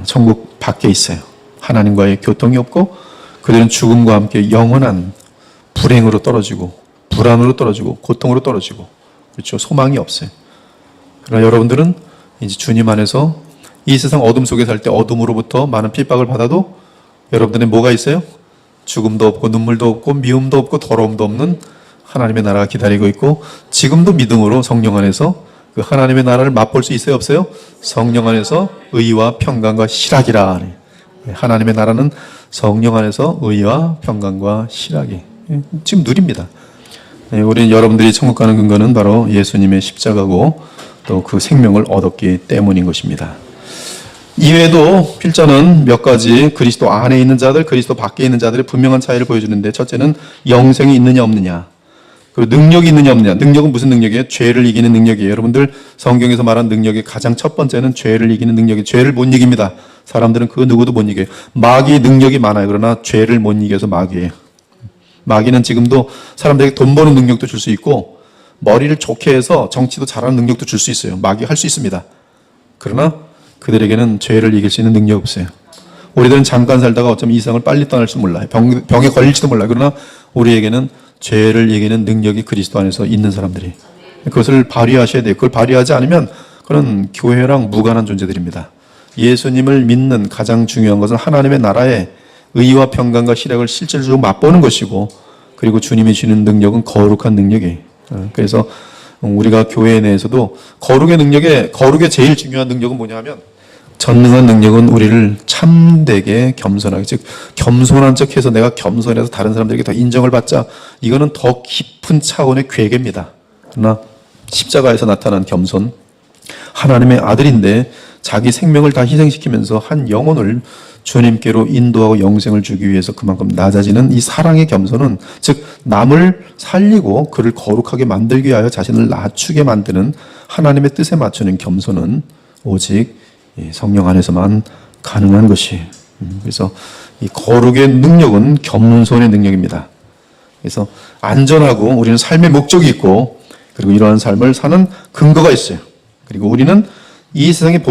천국 밖에 있어요. 하나님과의 교통이 없고 그들은 죽음과 함께 영원한 불행으로 떨어지고 불안으로 떨어지고 고통으로 떨어지고 그렇죠. 소망이 없어요. 그러나 여러분들은 이제 주님 안에서 이 세상 어둠 속에 살 때 어둠으로부터 많은 핍박을 받아도 여러분들은 뭐가 있어요? 죽음도 없고 눈물도 없고 미움도 없고 더러움도 없는 하나님의 나라가 기다리고 있고 지금도 믿음으로 성령 안에서 그 하나님의 나라를 맛볼 수 있어요? 없어요? 성령 안에서 의와 평강과 희락이라. 하나님의 나라는 성령 안에서 의와 평강과 희락이 지금 누립니다. 우리는 여러분들이 천국 가는 근거는 바로 예수님의 십자가고 또 그 생명을 얻었기 때문인 것입니다. 이외에도 필자는 몇 가지 그리스도 안에 있는 자들, 그리스도 밖에 있는 자들의 분명한 차이를 보여주는데 첫째는 영생이 있느냐 없느냐 그리고 능력이 있느냐 없느냐. 능력은 무슨 능력이에요? 죄를 이기는 능력이에요. 여러분들 성경에서 말한 능력의 가장 첫 번째는 죄를 이기는 능력이에요. 죄를 못 이깁니다. 사람들은 그 누구도 못 이겨요. 마귀 능력이 많아요. 그러나 죄를 못 이겨서 마귀예요. 마귀는 지금도 사람들에게 돈 버는 능력도 줄 수 있고 머리를 좋게 해서 정치도 잘하는 능력도 줄 수 있어요. 마귀 할 수 있습니다. 그러나 그들에게는 죄를 이길 수 있는 능력이 없어요. 우리들은 잠깐 살다가 어쩌면 이 세상을 빨리 떠날지 몰라요. 병에 걸릴지도 몰라요. 그러나 우리에게는 죄를 이기는 능력이 그리스도 안에서 있는 사람들이 그것을 발휘하셔야 돼요. 그걸 발휘하지 않으면 그런 교회랑 무관한 존재들입니다. 예수님을 믿는 가장 중요한 것은 하나님의 나라의 의와 평강과 희락을 실질적으로 맛보는 것이고 그리고 주님이 주는 능력은 거룩한 능력이에요. 그래서 우리가 교회 내에서도 거룩의 제일 중요한 능력은 뭐냐 하면 전능한 능력은 우리를 참되게 겸손하게 즉 겸손한 척해서 내가 겸손해서 다른 사람들에게 더 인정을 받자 이거는 더 깊은 차원의 괴계입니다. 그러나 십자가에서 나타난 겸손 하나님의 아들인데 자기 생명을 다 희생시키면서 한 영혼을 주님께로 인도하고 영생을 주기 위해서 그만큼 낮아지는 이 사랑의 겸손은 즉 남을 살리고 그를 거룩하게 만들기 위하여 자신을 낮추게 만드는 하나님의 뜻에 맞추는 겸손은 오직 성령 안에서만 가능한 것이에요. 그래서 이 거룩의 능력은 겸손의 능력입니다. 그래서 안전하고 우리는 삶의 목적이 있고 그리고 이러한 삶을 사는 근거가 있어요. 그리고 우리는 이 세상에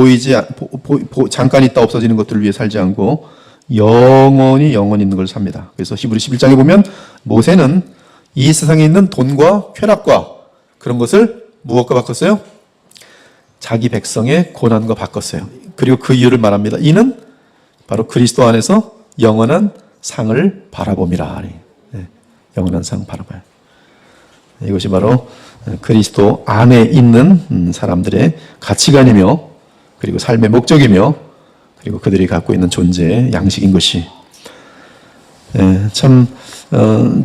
잠깐 있다 없어지는 것들을 위해 살지 않고 영원히 있는 걸 삽니다. 그래서 히브리 11장에 보면 모세는 이 세상에 있는 돈과 쾌락과 그런 것을 무엇과 바꿨어요? 자기 백성의 고난과 바꿨어요. 그리고 그 이유를 말합니다. 이는 바로 그리스도 안에서 영원한 상을 바라봄이라. 영원한 상 바라봐요. 이것이 바로 그리스도 안에 있는 사람들의 가치관이며 그리고 삶의 목적이며 그리고 그들이 갖고 있는 존재의 양식인 것이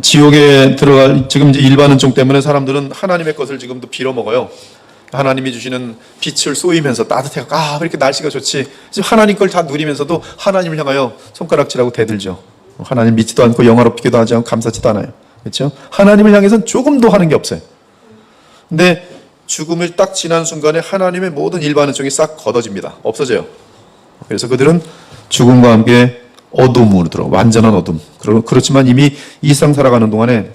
지옥에 들어갈 지금 이제 일반은총 때문에 사람들은 하나님의 것을 지금도 빌어먹어요. 하나님이 주시는 빛을 쏘이면서 따뜻해가 이렇게 날씨가 좋지. 하나님 걸 다 누리면서도 하나님을 향하여 손가락질하고 대들죠. 하나님 믿지도 않고 영화롭기도 하지 않고 감사치도 않아요. 그렇죠? 하나님을 향해서는 조금도 하는 게 없어요. 근데 죽음을 딱 지난 순간에 하나님의 모든 일반은총이 싹 걷어집니다. 없어져요. 그래서 그들은 죽음과 함께 어둠으로 들어가 완전한 어둠. 그렇지만 이미 이 세상 살아가는 동안에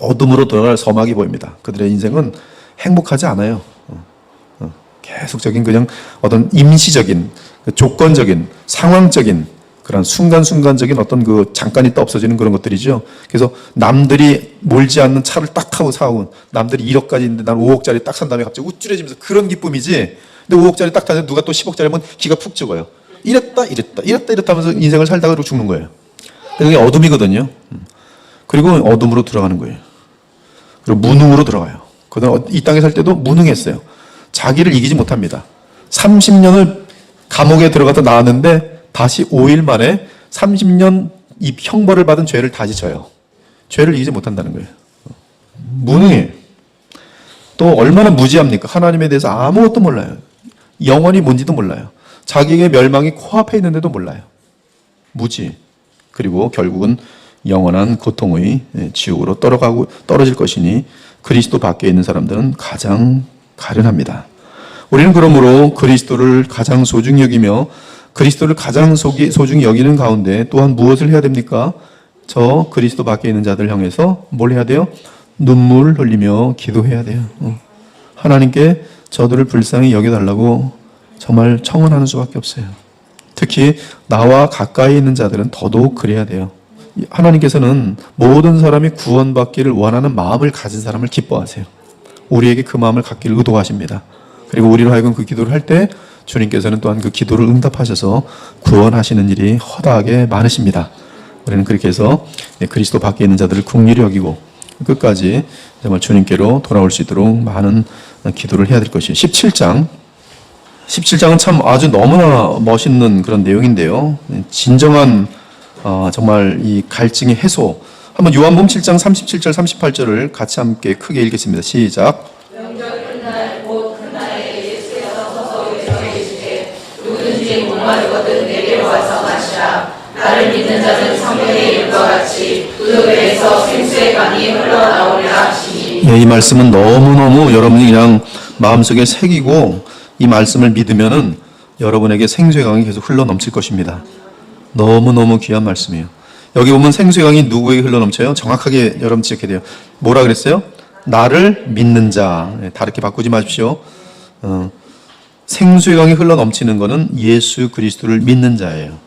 어둠으로 들어갈 서막이 보입니다. 그들의 인생은 행복하지 않아요. 계속적인 그냥 어떤 임시적인 조건적인 상황적인 그런 순간적인 어떤 그 잠깐 있다 없어지는 그런 것들이죠. 그래서 남들이 몰지 않는 차를 딱 하고 사온 남들이 1억까지 있는데 난 5억짜리 딱 산 다음에 갑자기 우쭐해지면서 그런 기쁨이지. 근데 5억짜리 딱 타서 누가 또 10억짜리면 기가 푹 죽어요. 이랬다 하면서 인생을 살다가 죽는 거예요. 그게 어둠이거든요. 그리고 어둠으로 들어가는 거예요. 그리고 무능으로 들어가요. 그다음 이 땅에 살 때도 무능했어요. 자기를 이기지 못합니다. 30년을 감옥에 들어가다 나왔는데 다시 5일 만에 30년 이 형벌을 받은 죄를 다시 져요. 죄를 이기지 못한다는 거예요. 무능해요. 또 얼마나 무지합니까? 하나님에 대해서 아무것도 몰라요. 영원히 뭔지도 몰라요. 자기의 멸망이 코앞에 있는데도 몰라요. 무지. 그리고 결국은 영원한 고통의 지옥으로 떨어질 것이니 그리스도 밖에 있는 사람들은 가장 가련합니다. 우리는 그러므로 그리스도를 가장 소중히 여기며 그리스도를 가장 소중히 여기는 가운데 또한 무엇을 해야 됩니까? 저 그리스도 밖에 있는 자들 향해서 뭘 해야 돼요? 눈물 흘리며 기도해야 돼요. 하나님께 저들을 불쌍히 여겨달라고 정말 청원하는 수밖에 없어요. 특히 나와 가까이 있는 자들은 더더욱 그래야 돼요. 하나님께서는 모든 사람이 구원받기를 원하는 마음을 가진 사람을 기뻐하세요. 우리에게 그 마음을 갖기를 의도하십니다. 그리고 우리로 하여금 그 기도를 할 때 주님께서는 또한 그 기도를 응답하셔서 구원하시는 일이 허다하게 많으십니다. 우리는 그렇게 해서 그리스도 밖에 있는 자들을 긍휼히 여기고 끝까지 정말 주님께로 돌아올 수 있도록 많은 기도를 해야 될 것이에요. 17장은 참 아주 너무나 멋있는 그런 내용인데요. 진정한 정말 이 갈증의 해소. 한번 요한복음 7장 37절 38절을 같이 함께 크게 읽겠습니다. 시작. 명절 끝날 곧 그날에 예수께서 서서 외쳐 이르시되 누구든지 목마르거든 내게로 와서 마시라. 나를 믿는 자는 성경의 이름과 같이 그 배에서 생수의 강이 흘러나오리라 하시니. 이 말씀은 너무너무 여러분이 그냥 마음속에 새기고 이 말씀을 믿으면은 여러분에게 생수의 강이 계속 흘러 넘칠 것입니다. 너무너무 귀한 말씀이에요. 여기 보면 생수의 강이 누구에게 흘러 넘쳐요? 정확하게 여러분 지적해야 돼요. 뭐라 그랬어요? 나를 믿는 자. 다르게 바꾸지 마십시오. 생수의 강이 흘러 넘치는 것은 예수 그리스도를 믿는 자예요.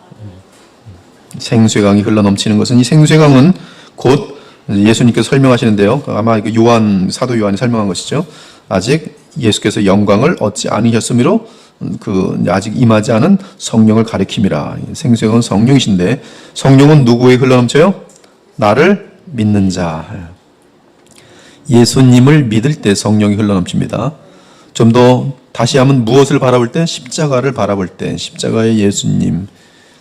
생수의 강이 흘러 넘치는 것은 이 생수의 강은 곧 예수님께서 설명하시는데요. 아마 요한 사도 요한이 설명한 것이죠. 아직 예수께서 영광을 얻지 않으셨으므로 아직 임하지 않은 성령을 가리킴이라. 생수의 강은 성령이신데 성령은 누구에게 흘러 넘쳐요? 나를 믿는 자. 예수님을 믿을 때 성령이 흘러 넘칩니다. 좀 더 다시 하면 무엇을 바라볼 때? 십자가를 바라볼 때, 십자가의 예수님,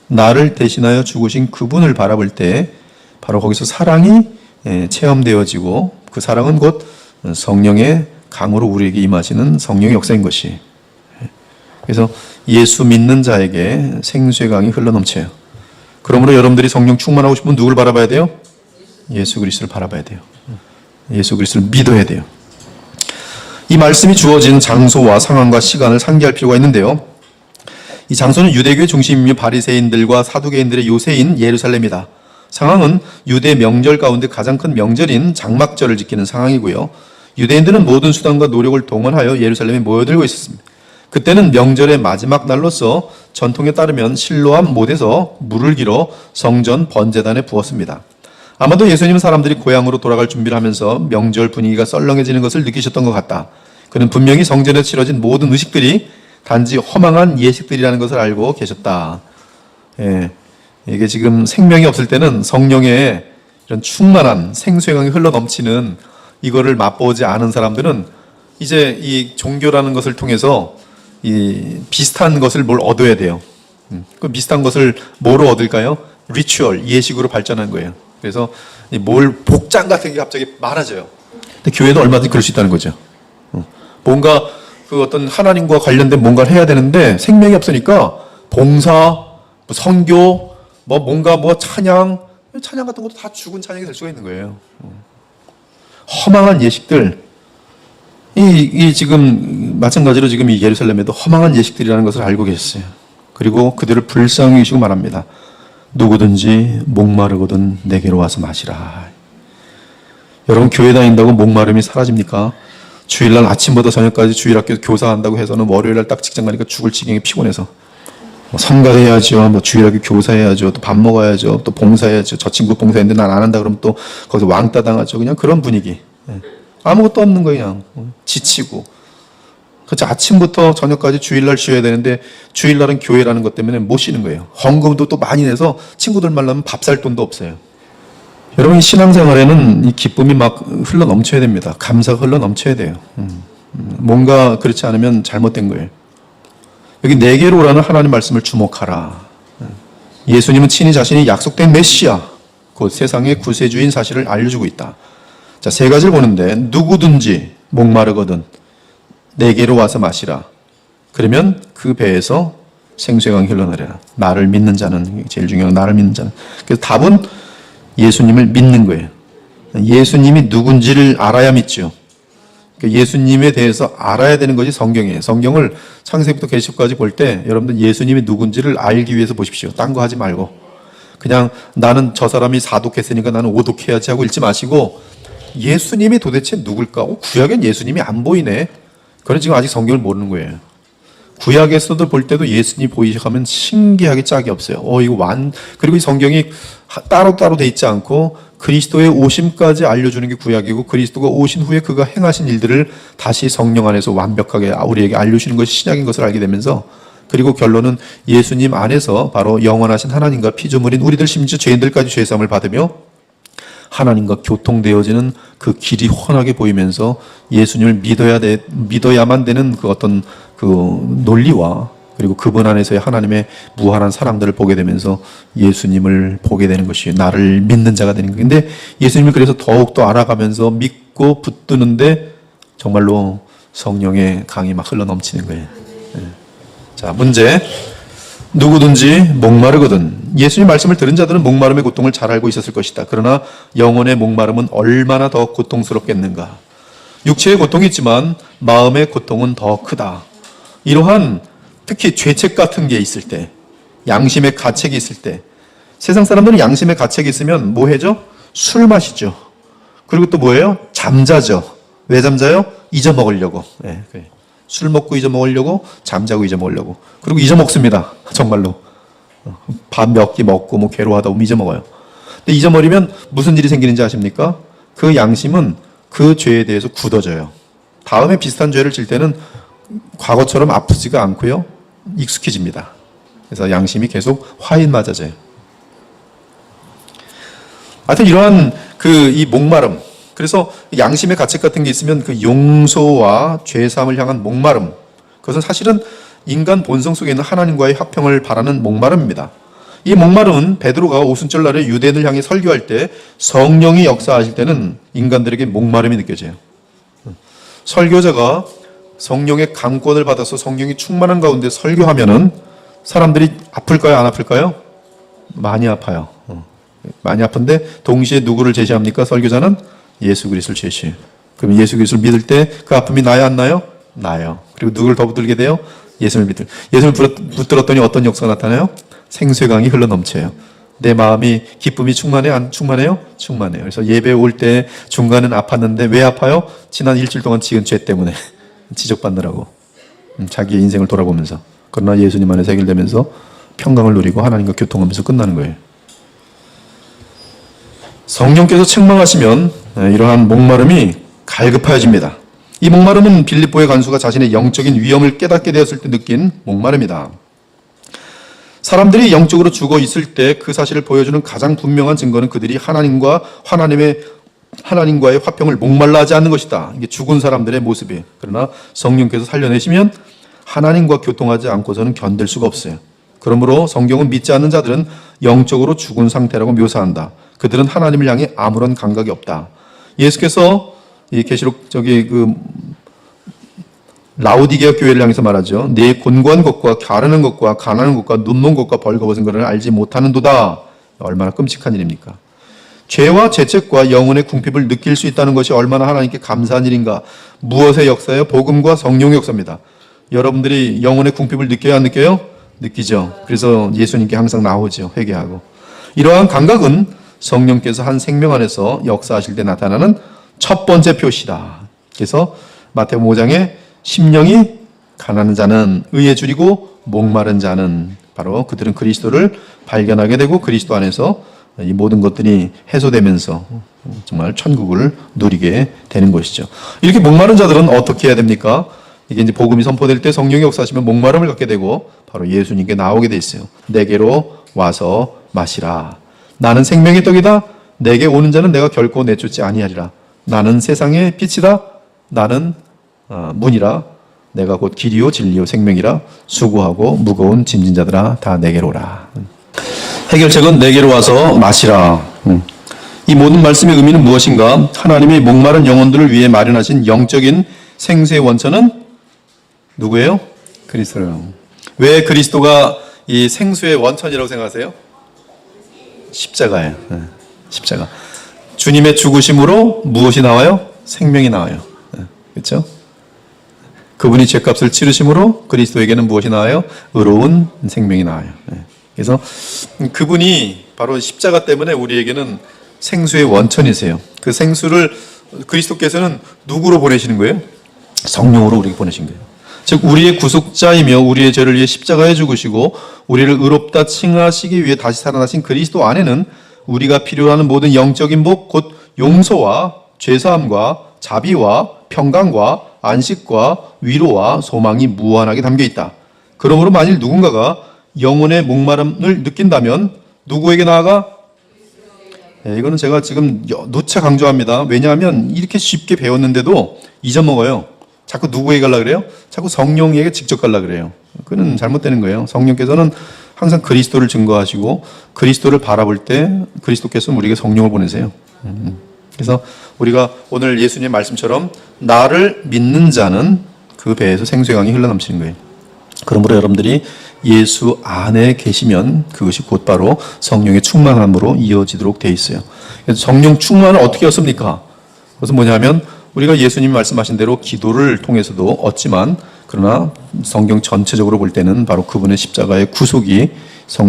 나를 대신하여 죽으신 그분을 바라볼 때 바로 거기서 사랑이 체험되어지고 그 사랑은 곧 성령의 강으로 우리에게 임하시는 성령의 역사인 것이. 그래서 예수 믿는 자에게 생수의 강이 흘러넘쳐요. 그러므로 여러분들이 성령 충만하고 싶으면 누굴 바라봐야 돼요? 예수 그리스도를 바라봐야 돼요. 예수 그리스도를 믿어야 돼요. 이 말씀이 주어진 장소와 상황과 시간을 상기할 필요가 있는데요. 이 장소는 유대교의 중심이며 바리새인들과 사두개인들의 요새인 예루살렘이다. 상황은 유대 명절 가운데 가장 큰 명절인 장막절을 지키는 상황이고요. 유대인들은 모든 수단과 노력을 동원하여 예루살렘에 모여들고 있었습니다. 그때는 명절의 마지막 날로서 전통에 따르면 실로암 못에서 물을 길어 성전 번제단에 부었습니다. 아마도 예수님은 사람들이 고향으로 돌아갈 준비를 하면서 명절 분위기가 썰렁해지는 것을 느끼셨던 것 같다. 그는 분명히 성전에서 치러진 모든 의식들이 단지 허망한 예식들이라는 것을 알고 계셨다. 이게 지금 생명이 없을 때는 성령의 이런 충만한 생수의 강이 흘러 넘치는 이거를 맛보지 않은 사람들은 이제 이 종교라는 것을 통해서 이 비슷한 것을 뭘 얻어야 돼요. 그 비슷한 것을 뭐로 얻을까요? 리추얼, 예식으로 발전한 거예요. 그래서 뭘 복장 같은 게 갑자기 많아져요. 근데 교회도 얼마든지 그럴 수 있다는 거죠. 뭔가 그 어떤 하나님과 관련된 뭔가를 해야 되는데 생명이 없으니까 봉사, 선교, 뭔가 찬양 같은 것도 다 죽은 찬양이 될 수가 있는 거예요. 허망한 예식들, 이 지금 마찬가지로 지금 이 예루살렘에도 허망한 예식들이라는 것을 알고 계셨어요. 그리고 그들을 불쌍히 여기시고 말합니다. 누구든지 목마르거든 내게로 와서 마시라. 여러분 교회 다닌다고 목마름이 사라집니까? 주일날 아침부터 저녁까지 주일학교 교사한다고 해서는 월요일날 딱 직장 가니까 죽을 지경에 피곤해서 성가해야죠, 주일학교 교사해야죠, 또 밥 먹어야죠, 또 봉사해야죠. 저 친구 봉사했는데 난 안 한다 그러면 또 거기서 왕따 당하죠. 그냥 그런 분위기. 아무것도 없는 거예요. 그냥 지치고. 그렇죠. 아침부터 저녁까지 주일날 쉬어야 되는데 주일날은 교회라는 것 때문에 못 쉬는 거예요. 헌금도 또 많이 내서 친구들 만나면 밥 살 돈도 없어요. 여러분 신앙생활에는 이 기쁨이 막 흘러 넘쳐야 됩니다. 감사가 흘러 넘쳐야 돼요. 뭔가 그렇지 않으면 잘못된 거예요. 여기 내게로 오라는 하나님 말씀을 주목하라. 예수님은 친히 자신이 약속된 메시아, 곧 세상의 구세주인 사실을 알려주고 있다. 자, 세 가지를 보는데 누구든지 목마르거든 내게로 와서 마시라. 그러면 그 배에서 생수의 강이 흘러내려라. 나를 믿는 자는, 제일 중요한 나를 믿는 자는. 그래서 답은 예수님을 믿는 거예요. 예수님이 누군지를 알아야 믿죠. 예수님에 대해서 알아야 되는 것이 성경이에요. 성경을 창세기부터 계시록까지 볼 때 여러분들 예수님이 누군지를 알기 위해서 보십시오. 딴 거 하지 말고. 그냥 나는 저 사람이 사독했으니까 나는 오독해야지 하고 읽지 마시고 예수님이 도대체 누굴까? 구약엔 예수님이 안 보이네. 그건 지금 아직 성경을 모르는 거예요. 구약에서도 볼 때도 예수님이 보이시면 신기하게 짝이 없어요. 그리고 이 성경이 따로따로 돼 있지 않고 그리스도의 오심까지 알려주는 게 구약이고 그리스도가 오신 후에 그가 행하신 일들을 다시 성령 안에서 완벽하게 우리에게 알려주시는 것이 신약인 것을 알게 되면서 그리고 결론은 예수님 안에서 바로 영원하신 하나님과 피조물인 우리들 심지어 죄인들까지 죄사함을 받으며 하나님과 교통되어지는 그 길이 훤하게 보이면서 예수님을 믿어야만 되는 그 어떤 그 논리와 그리고 그분 안에서의 하나님의 무한한 사랑들을 보게 되면서 예수님을 보게 되는 것이 나를 믿는 자가 되는 거예요. 근데 예수님을 그래서 더욱더 알아가면서 믿고 붙드는데 정말로 성령의 강이 막 흘러 넘치는 거예요. 자, 문제. 누구든지 목마르거든. 예수님 말씀을 들은 자들은 목마름의 고통을 잘 알고 있었을 것이다. 그러나 영혼의 목마름은 얼마나 더 고통스럽겠는가. 육체의 고통이 있지만 마음의 고통은 더 크다. 이러한 특히 죄책 같은 게 있을 때, 양심의 가책이 있을 때, 세상 사람들은 양심의 가책이 있으면 뭐 해죠? 술 마시죠. 그리고 또 뭐예요? 잠자죠. 왜 잠자요? 잊어먹으려고. 네, 그래. 술 먹고 잊어먹으려고, 잠자고 잊어먹으려고. 그리고 잊어먹습니다. 정말로. 밥 몇 끼 먹고 뭐 괴로워하다 보면 잊어먹어요. 근데 잊어버리면 무슨 일이 생기는지 아십니까? 그 양심은 그 죄에 대해서 굳어져요. 다음에 비슷한 죄를 질 때는 과거처럼 아프지가 않고요. 익숙해집니다. 그래서 양심이 계속 화인 맞아져요. 하여튼 이러한 이 목마름, 그래서 양심의 가책 같은 게 있으면 그 용서와 죄사함을 향한 목마름, 그것은 사실은 인간 본성 속에 있는 하나님과의 화평을 바라는 목마름입니다. 이 목마름은 베드로가 오순절 날에 유대인을 향해 설교할 때 성령이 역사하실 때는 인간들에게 목마름이 느껴져요. 설교자가 성령의 강권을 받아서 성령이 충만한 가운데 설교하면은 사람들이 아플까요? 안 아플까요? 많이 아파요. 많이 아픈데 동시에 누구를 제시합니까? 설교자는 예수 그리스도를 제시해요. 그럼 예수 그리스도를 믿을 때 그 아픔이 나요? 안 나요? 나요. 그리고 누구를 더 붙들게 돼요? 예수를 붙들었더니 어떤 역사가 나타나요? 생수의 강이 흘러 넘쳐요. 내 마음이 기쁨이 충만해? 안 충만해요? 충만해요. 그래서 예배 올 때 중간은 아팠는데 왜 아파요? 지난 일주일 동안 지은 죄 때문에 지적받느라고. 자기의 인생을 돌아보면서. 그러나 예수님 안에서 해결되면서 평강을 누리고 하나님과 교통하면서 끝나는 거예요. 성령께서 책망하시면 이러한 목마름이 갈급하여집니다. 이 목마름은 빌립보의 간수가 자신의 영적인 위험을 깨닫게 되었을 때 느낀 목마름이다. 사람들이 영적으로 죽어 있을 때 그 사실을 보여주는 가장 분명한 증거는 그들이 하나님과의 화평을 목말라 하지 않는 것이다. 이게 죽은 사람들의 모습이에요. 그러나 성령께서 살려내시면 하나님과 교통하지 않고서는 견딜 수가 없어요. 그러므로 성경은 믿지 않는 자들은 영적으로 죽은 상태라고 묘사한다. 그들은 하나님을 향해 아무런 감각이 없다. 예수께서 이 계시록 라우디게아 교회를 향해서 말하죠. 네 곤고한 것과 가르는 것과 가난한 것과 눈먼 것과 벌거벗은 것을 알지 못하는도다. 얼마나 끔찍한 일입니까? 죄와 죄책과 영혼의 궁핍을 느낄 수 있다는 것이 얼마나 하나님께 감사한 일인가. 무엇의 역사예요? 복음과 성령의 역사입니다. 여러분들이 영혼의 궁핍을 느껴야 안 느껴요? 느끼죠. 그래서 예수님께 항상 나오죠. 회개하고. 이러한 감각은 성령께서 한 생명 안에서 역사하실 때 나타나는 첫 번째 표시다. 그래서 마태복음 5장에 심령이 가난한 자는 의에 줄이고 목마른 자는 바로 그들은 그리스도를 발견하게 되고 그리스도 안에서 이 모든 것들이 해소되면서 정말 천국을 누리게 되는 것이죠. 이렇게 목마른 자들은 어떻게 해야 됩니까? 이게 이제 복음이 선포될 때 성령이 역사하시면 목마름을 갖게 되고 바로 예수님께 나오게 돼 있어요. 내게로 와서 마시라. 나는 생명의 떡이다. 내게 오는 자는 내가 결코 내쫓지 아니하리라. 나는 세상의 빛이다. 나는 문이라. 내가 곧 길이요 진리요 생명이라. 수고하고 무거운 짐진 자들아 다 내게로 오라. 해결책은 내게로 와서 마시라. 이 모든 말씀의 의미는 무엇인가? 하나님이 목마른 영혼들을 위해 마련하신 영적인 생수의 원천은 누구예요? 그리스도예요. 왜 그리스도가 이 생수의 원천이라고 생각하세요? 십자가예요. 십자가. 주님의 죽으심으로 무엇이 나와요? 생명이 나와요. 그렇죠? 그분이 죄값을 치르심으로 그리스도에게는 무엇이 나와요? 의로운 생명이 나와요. 그래서 그분이 바로 십자가 때문에 우리에게는 생수의 원천이세요. 그 생수를 그리스도께서는 누구로 보내시는 거예요? 성령으로 우리에게 보내신 거예요. 즉 우리의 구속자이며 우리의 죄를 위해 십자가에 죽으시고 우리를 의롭다 칭하시기 위해 다시 살아나신 그리스도 안에는 우리가 필요로 하는 모든 영적인 복, 곧 용서와 죄사함과 자비와 평강과 안식과 위로와 소망이 무한하게 담겨 있다. 그러므로 만일 누군가가 영혼의 목마름을 느낀다면 누구에게 나아가? 이거는 제가 지금 누차 강조합니다. 왜냐하면 이렇게 쉽게 배웠는데도 잊어먹어요. 자꾸 누구에게 가려 그래요? 자꾸 성령에게 직접 가려 그래요. 그는 잘못되는 거예요. 성령께서는 항상 그리스도를 증거하시고 그리스도를 바라볼 때 그리스도께서는 우리에게 성령을 보내세요. 그래서 우리가 오늘 예수님의 말씀처럼 나를 믿는 자는 그 배에서 생수의 강이 흘러넘치는 거예요. 그러므로 여러분들이 예수 안에 계시면 그것이 곧바로 성령의 충만함으로 이어지도록 돼 있어요. 그래서 성령 충만을 어떻게 얻습니까? 그것은 뭐냐면 우리가 예수님이 말씀하신 대로 기도를 통해서도 얻지만 그러나 성경 전체적으로 볼 때는 바로 그분의 십자가의 구속이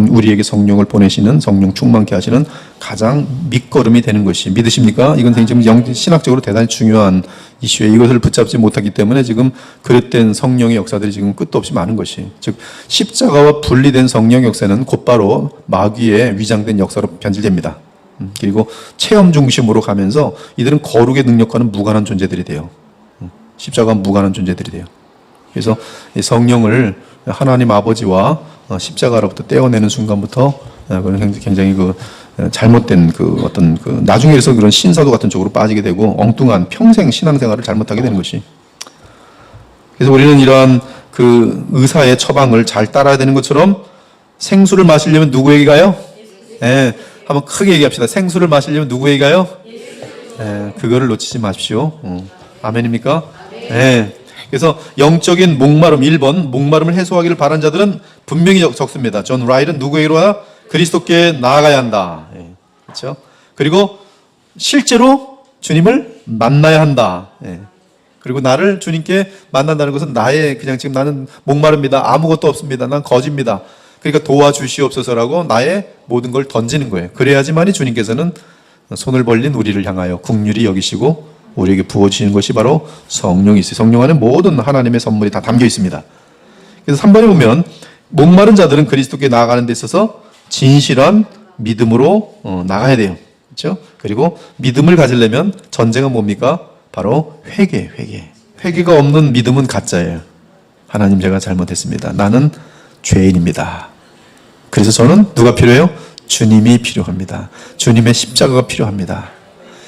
우리에게 성령을 보내시는 성령 충만케 하시는 가장 밑거름이 되는 것이 믿으십니까? 이건 지금 신학적으로 대단히 중요한 이슈에 이것을 붙잡지 못하기 때문에 지금 그릇된 성령의 역사들이 지금 끝도 없이 많은 것이 즉 십자가와 분리된 성령 역사는 곧바로 마귀의 위장된 역사로 변질됩니다. 그리고 체험 중심으로 가면서 이들은 거룩의 능력과는 무관한 존재들이 돼요. 십자가와 무관한 존재들이 돼요. 그래서 성령을 하나님 아버지와 십자가로부터 떼어내는 순간부터 그건 굉장히 그 잘못된 그 어떤 그 나중에서 그런 신사도 같은 쪽으로 빠지게 되고 엉뚱한 평생 신앙생활을 잘못하게 되는 것이. 그래서 우리는 이러한 그 의사의 처방을 잘 따라야 되는 것처럼 생수를 마시려면 누구에게 가요? 예, 한번 크게 얘기합시다. 생수를 마시려면 누구에게 가요? 예, 그거를 놓치지 마십시오. 아멘입니까? 예. 그래서 영적인 목마름 1번 목마름을 해소하기를 바란 자들은 분명히 적습니다. 존 라일은 누구에게로 와? 그리스도께 나아가야 한다. 예, 그렇죠? 그리고 실제로 주님을 만나야 한다. 예. 그리고 나를 주님께 만난다는 것은 나의 그냥 지금 나는 목마릅니다. 아무것도 없습니다. 난 거지입니다. 그러니까 도와주시옵소서라고 나의 모든 걸 던지는 거예요. 그래야지만이 주님께서는 손을 벌린 우리를 향하여 긍휼히 여기시고 우리에게 부어주시는 것이 바로 성령이 있어요. 성령 안에 모든 하나님의 선물이 다 담겨 있습니다. 그래서 3번에 보면 목마른 자들은 그리스도께 나아가는 데 있어서 진실한 믿음으로 나가야 돼요. 그렇죠? 그리고 믿음을 가지려면 전제가 뭡니까? 바로 회개. 회개가 없는 믿음은 가짜예요. 하나님 제가 잘못했습니다. 나는 죄인입니다. 그래서 저는 누가 필요해요? 주님이 필요합니다. 주님의 십자가가 필요합니다.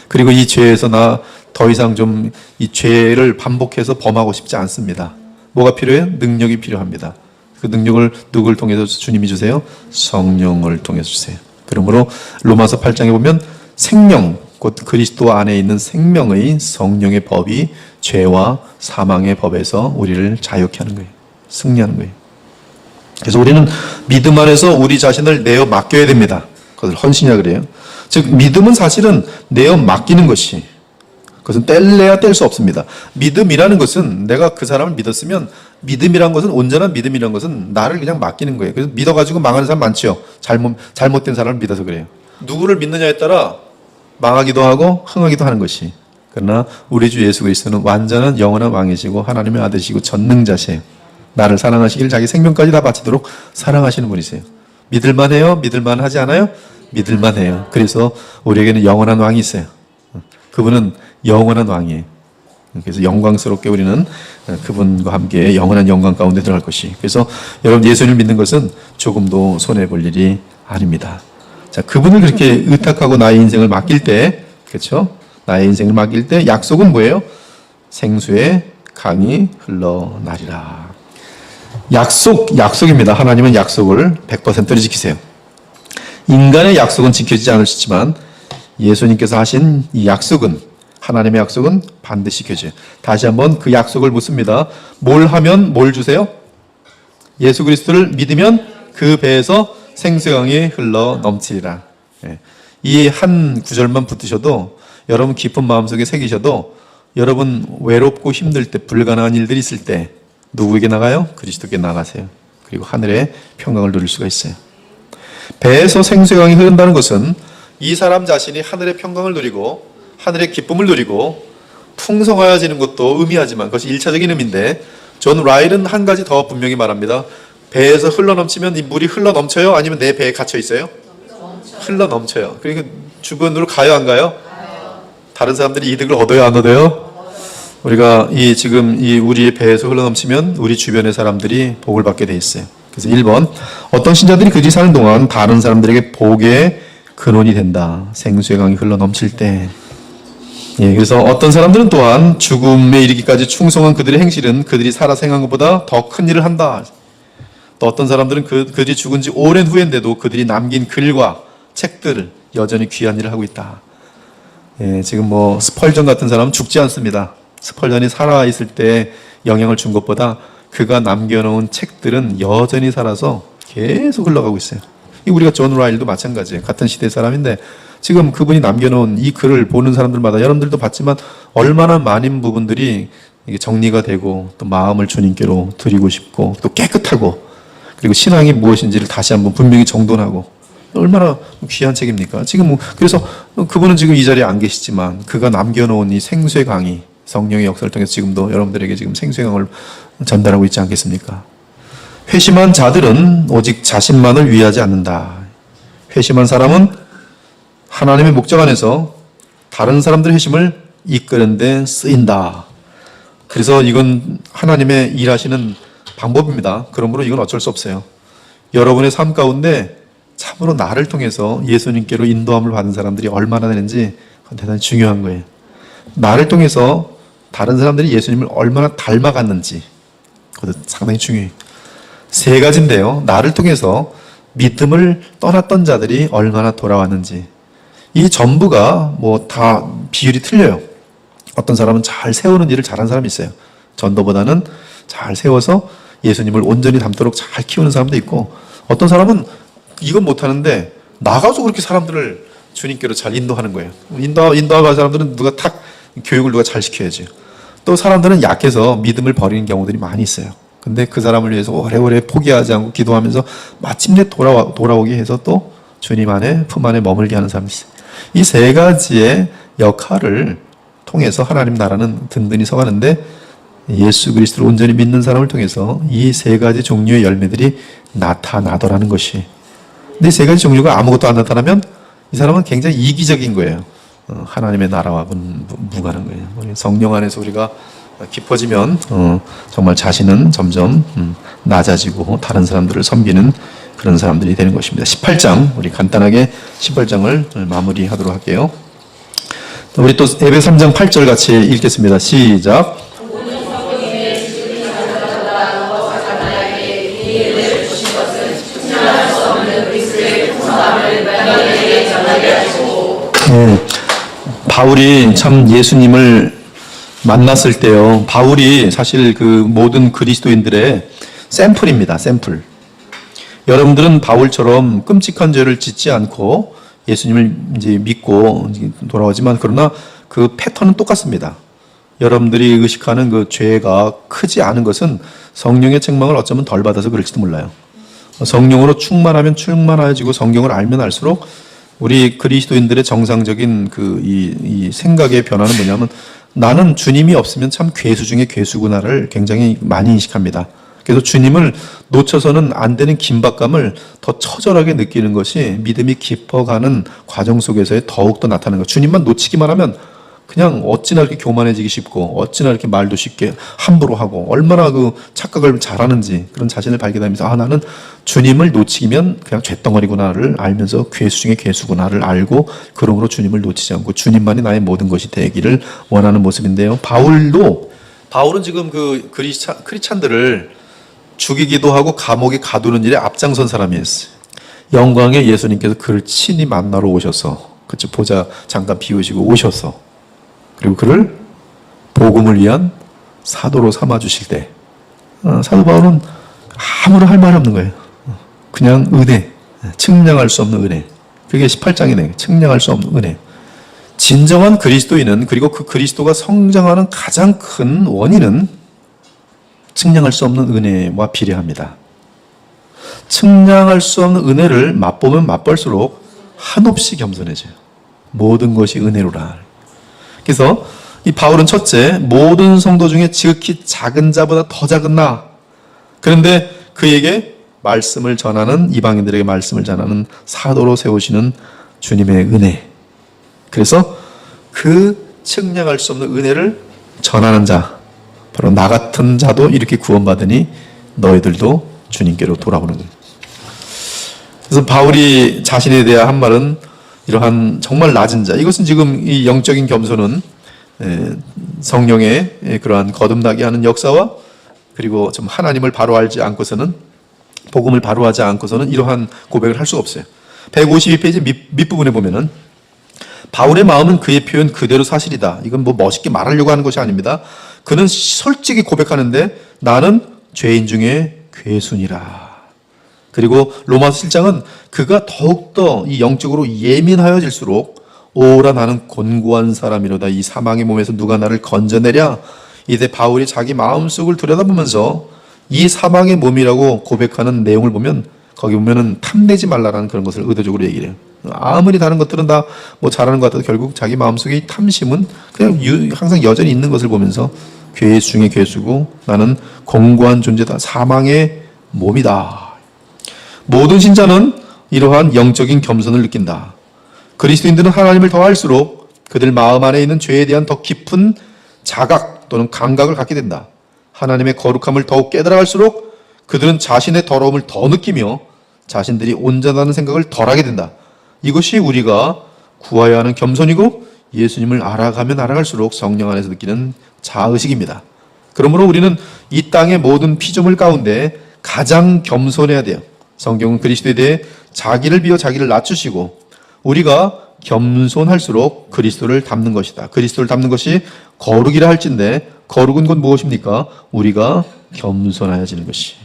그리고 이 죄에서 나 더 이상 좀 이 죄를 반복해서 범하고 싶지 않습니다. 뭐가 필요해요? 능력이 필요합니다. 그 능력을 누구를 통해서 주님이 주세요? 성령을 통해서 주세요. 그러므로 로마서 8장에 보면 생명, 곧 그리스도 안에 있는 생명의 성령의 법이 죄와 사망의 법에서 우리를 자유케 하는 거예요. 승리하는 거예요. 그래서 우리는 믿음 안에서 우리 자신을 내어 맡겨야 됩니다. 그것을 헌신이라 그래요. 즉 믿음은 사실은 내어 맡기는 것이 그것은 뗄래야 뗄 수 없습니다. 믿음이라는 것은 내가 그 사람을 믿었으면 믿음이란 것은 온전한 믿음이란 것은 나를 그냥 맡기는 거예요. 그래서 믿어가지고 망하는 사람 많죠. 잘못된 사람을 믿어서 그래요. 누구를 믿느냐에 따라 망하기도 하고 흥하기도 하는 것이. 그러나 우리 주 예수 그리스도는 완전한 영원한 왕이시고 하나님의 아들이시고 전능자세요. 나를 사랑하시길 자기 생명까지 다 바치도록 사랑하시는 분이세요. 믿을만 해요? 믿을만 하지 않아요? 믿을만 해요. 그래서 우리에게는 영원한 왕이 있어요. 그분은 영원한 왕이에요. 그래서 영광스럽게 우리는 그분과 함께 영원한 영광 가운데 들어갈 것이. 그래서 여러분 예수님을 믿는 것은 조금도 손해볼 일이 아닙니다. 자, 그분을 그렇게 의탁하고 나의 인생을 맡길 때, 그렇죠? 나의 인생을 맡길 때 약속은 뭐예요? 생수의 강이 흘러나리라. 약속입니다. 하나님은 약속을 100%를 지키세요. 인간의 약속은 지켜지지 않으시지만 예수님께서 하신 이 약속은, 하나님의 약속은 반드시 지켜져요. 다시 한번 그 약속을 묻습니다. 뭘 하면 뭘 주세요? 예수 그리스도를 믿으면 그 배에서 생수강이 흘러 넘치리라. 이 한 구절만 붙으셔도 여러분 깊은 마음속에 새기셔도 여러분 외롭고 힘들 때, 불가능한 일들이 있을 때 누구에게 나가요? 그리스도께 나가세요. 그리고 하늘의 평강을 누릴 수가 있어요. 배에서 생수의 강이 흐른다는 것은 이 사람 자신이 하늘의 평강을 누리고 하늘의 기쁨을 누리고 풍성하여지는 것도 의미하지만 그것이 1차적인 의미인데 존 라일은 한 가지 더 분명히 말합니다. 배에서 흘러넘치면 이 물이 흘러넘쳐요? 아니면 내 배에 갇혀 있어요? 흘러넘쳐요. 그러니까 주변으로 가요, 안 가요? 다른 사람들이 이득을 얻어요, 안 얻어요? 우리가 지금 우리의 배에서 흘러넘치면 우리 주변의 사람들이 복을 받게 돼 있어요. 그래서 1번, 어떤 신자들이 그들이 사는 동안 다른 사람들에게 복의 근원이 된다. 생수의 강이 흘러넘칠 때. 그래서 어떤 사람들은 또한 죽음에 이르기까지 충성한 그들의 행실은 그들이 살아 생한 것보다 더 큰 일을 한다. 또 어떤 사람들은 그들이 죽은 지 오랜 후인데도 그들이 남긴 글과 책들을 여전히 귀한 일을 하고 있다. 지금 스펄전 같은 사람은 죽지 않습니다. 스펄전이 살아있을 때 영향을 준 것보다 그가 남겨놓은 책들은 여전히 살아서 계속 흘러가고 있어요. 우리가 존 라일도 마찬가지예요. 같은 시대 사람인데 지금 그분이 남겨놓은 이 글을 보는 사람들마다 여러분들도 봤지만 얼마나 많은 부분들이 이게 정리가 되고 또 마음을 주님께로 드리고 싶고 또 깨끗하고 그리고 신앙이 무엇인지를 다시 한번 분명히 정돈하고 얼마나 귀한 책입니까? 지금 그래서 그분은 지금 이 자리에 안 계시지만 그가 남겨놓은 이 생수의 강이 성령의 역사를 통해서 지금도 여러분들에게 지금 생수의 강을 전달하고 있지 않겠습니까? 회심한 자들은 오직 자신만을 위하지 않는다. 회심한 사람은 하나님의 목적 안에서 다른 사람들의 회심을 이끄는 데 쓰인다. 그래서 이건 하나님의 일하시는 방법입니다. 그러므로 이건 어쩔 수 없어요. 여러분의 삶 가운데 참으로 나를 통해서 예수님께로 인도함을 받은 사람들이 얼마나 되는지 대단히 중요한 거예요. 나를 통해서 다른 사람들이 예수님을 얼마나 닮아갔는지 그것도 상당히 중요해요. 세 가지인데요. 나를 통해서 믿음을 떠났던 자들이 얼마나 돌아왔는지. 이 전부가 다 비율이 틀려요. 어떤 사람은 잘 세우는 일을 잘하는 사람이 있어요. 전도보다는 잘 세워서 예수님을 온전히 닮도록 잘 키우는 사람도 있고 어떤 사람은 이건 못하는데 나가서 그렇게 사람들을 주님께로 잘 인도하는 거예요. 인도하는 사람들은 교육을 누가 잘 시켜야죠. 또 사람들은 약해서 믿음을 버리는 경우들이 많이 있어요. 근데 그 사람을 위해서 오래오래 포기하지 않고 기도하면서 마침내 돌아오게 해서 또 주님 안에 품 안에 머물게 하는 사람이 있어요. 이 세 가지의 역할을 통해서 하나님 나라는 든든히 서가는데 예수 그리스도를 온전히 믿는 사람을 통해서 이 세 가지 종류의 열매들이 나타나더라는 것이. 근데 이 세 가지 종류가 아무것도 안 나타나면 이 사람은 굉장히 이기적인 거예요. 하나님의 나라와는 무관한 거예요. 성령 안에서 우리가 깊어지면 정말 자신은 점점 낮아지고 다른 사람들을 섬기는 그런 사람들이 되는 것입니다. 18장 우리 간단하게 18장을 마무리하도록 할게요. 우리 또 에베소 3장 8절 같이 읽겠습니다. 시작. 바울이 참 예수님을 만났을 때요. 바울이 사실 그 모든 그리스도인들의 샘플입니다. 샘플. 여러분들은 바울처럼 끔찍한 죄를 짓지 않고 예수님을 이제 믿고 돌아오지만 그러나 그 패턴은 똑같습니다. 여러분들이 의식하는 그 죄가 크지 않은 것은 성령의 책망을 어쩌면 덜 받아서 그럴지도 몰라요. 성령으로 충만하면 충만해지고 성경을 알면 알수록 우리 그리스도인들의 정상적인 이 생각의 변화는 뭐냐면 나는 주님이 없으면 참 괴수 중에 괴수구나를 굉장히 많이 인식합니다. 그래서 주님을 놓쳐서는 안 되는 긴박감을 더 처절하게 느끼는 것이 믿음이 깊어가는 과정 속에서의 더욱더 나타나는 것. 주님만 놓치기만 하면 그냥 어찌나 이렇게 교만해지기 쉽고 어찌나 이렇게 말도 쉽게 함부로 하고 얼마나 그 착각을 잘하는지 그런 자신을 발견하면서 나는 주님을 놓치면 그냥 쇳덩어리구나를 알면서 괴수 중에 괴수구나를 알고 그러므로 주님을 놓치지 않고 주님만이 나의 모든 것이 되기를 원하는 모습인데요. 바울은 지금 그 크리스찬들을 죽이기도 하고 감옥에 가두는 일에 앞장선 사람이었어요. 영광의 예수님께서 그를 친히 만나러 오셔서 그치 보좌 잠깐 비우시고 오셔서 그리고 그를 복음을 위한 사도로 삼아주실 때 사도 바울은 아무런 할 말이 없는 거예요. 그냥 은혜, 측량할 수 없는 은혜. 그게 18장이네. 측량할 수 없는 은혜. 진정한 그리스도인은 그리고 그 그리스도가 성장하는 가장 큰 원인은 측량할 수 없는 은혜와 비례합니다. 측량할 수 없는 은혜를 맛보면 맛볼수록 한없이 겸손해져요. 모든 것이 은혜로라. 그래서 이 바울은 첫째, 모든 성도 중에 지극히 작은 자보다 더 작은 나. 그런데 그에게 말씀을 전하는, 이방인들에게 말씀을 전하는 사도로 세우시는 주님의 은혜. 그래서 그 측량할 수 없는 은혜를 전하는 자, 바로 나 같은 자도 이렇게 구원받으니 너희들도 주님께로 돌아오는 거예요. 그래서 바울이 자신에 대한 한 말은 이러한 정말 낮은 자, 이것은 지금 이 영적인 겸손은 성령의 그러한 거듭나게 하는 역사와 그리고 좀 하나님을 바로 알지 않고서는, 복음을 바로 하지 않고서는 이러한 고백을 할 수가 없어요. 152페이지 밑부분에 보면은 바울의 마음은 그의 표현 그대로 사실이다. 이건 뭐 멋있게 말하려고 하는 것이 아닙니다. 그는 솔직히 고백하는데 나는 죄인 중에 괴순이라. 그리고 로마서 7장은 그가 더욱더 이 영적으로 예민하여질수록 오라 나는 곤고한 사람이로다. 이 사망의 몸에서 누가 나를 건져내랴. 이때 바울이 자기 마음속을 들여다보면서 이 사망의 몸이라고 고백하는 내용을 보면 거기 보면은 탐내지 말라라는 그런 것을 의도적으로 얘기를 해요. 아무리 다른 것들은 다 뭐 잘하는 것 같아도 결국 자기 마음속에 이 탐심은 그냥 항상 여전히 있는 것을 보면서 괴수 중에 괴수고 나는 공고한 존재다. 사망의 몸이다. 모든 신자는 이러한 영적인 겸손을 느낀다. 그리스도인들은 하나님을 더 알수록 그들 마음 안에 있는 죄에 대한 더 깊은 자각 또는 감각을 갖게 된다. 하나님의 거룩함을 더욱 깨달아갈수록 그들은 자신의 더러움을 더 느끼며 자신들이 온전하다는 생각을 덜 하게 된다. 이것이 우리가 구하여야 하는 겸손이고 예수님을 알아가면 알아갈수록 성령 안에서 느끼는 자의식입니다. 그러므로 우리는 이 땅의 모든 피조물 가운데 가장 겸손해야 돼요. 성경은 그리스도에 대해 자기를 비워 자기를 낮추시고 우리가 겸손할수록 그리스도를 닮는 것이다. 그리스도를 닮는 것이 거룩이라 할진데 거룩은 곧 무엇입니까? 우리가 겸손하여지는 것이.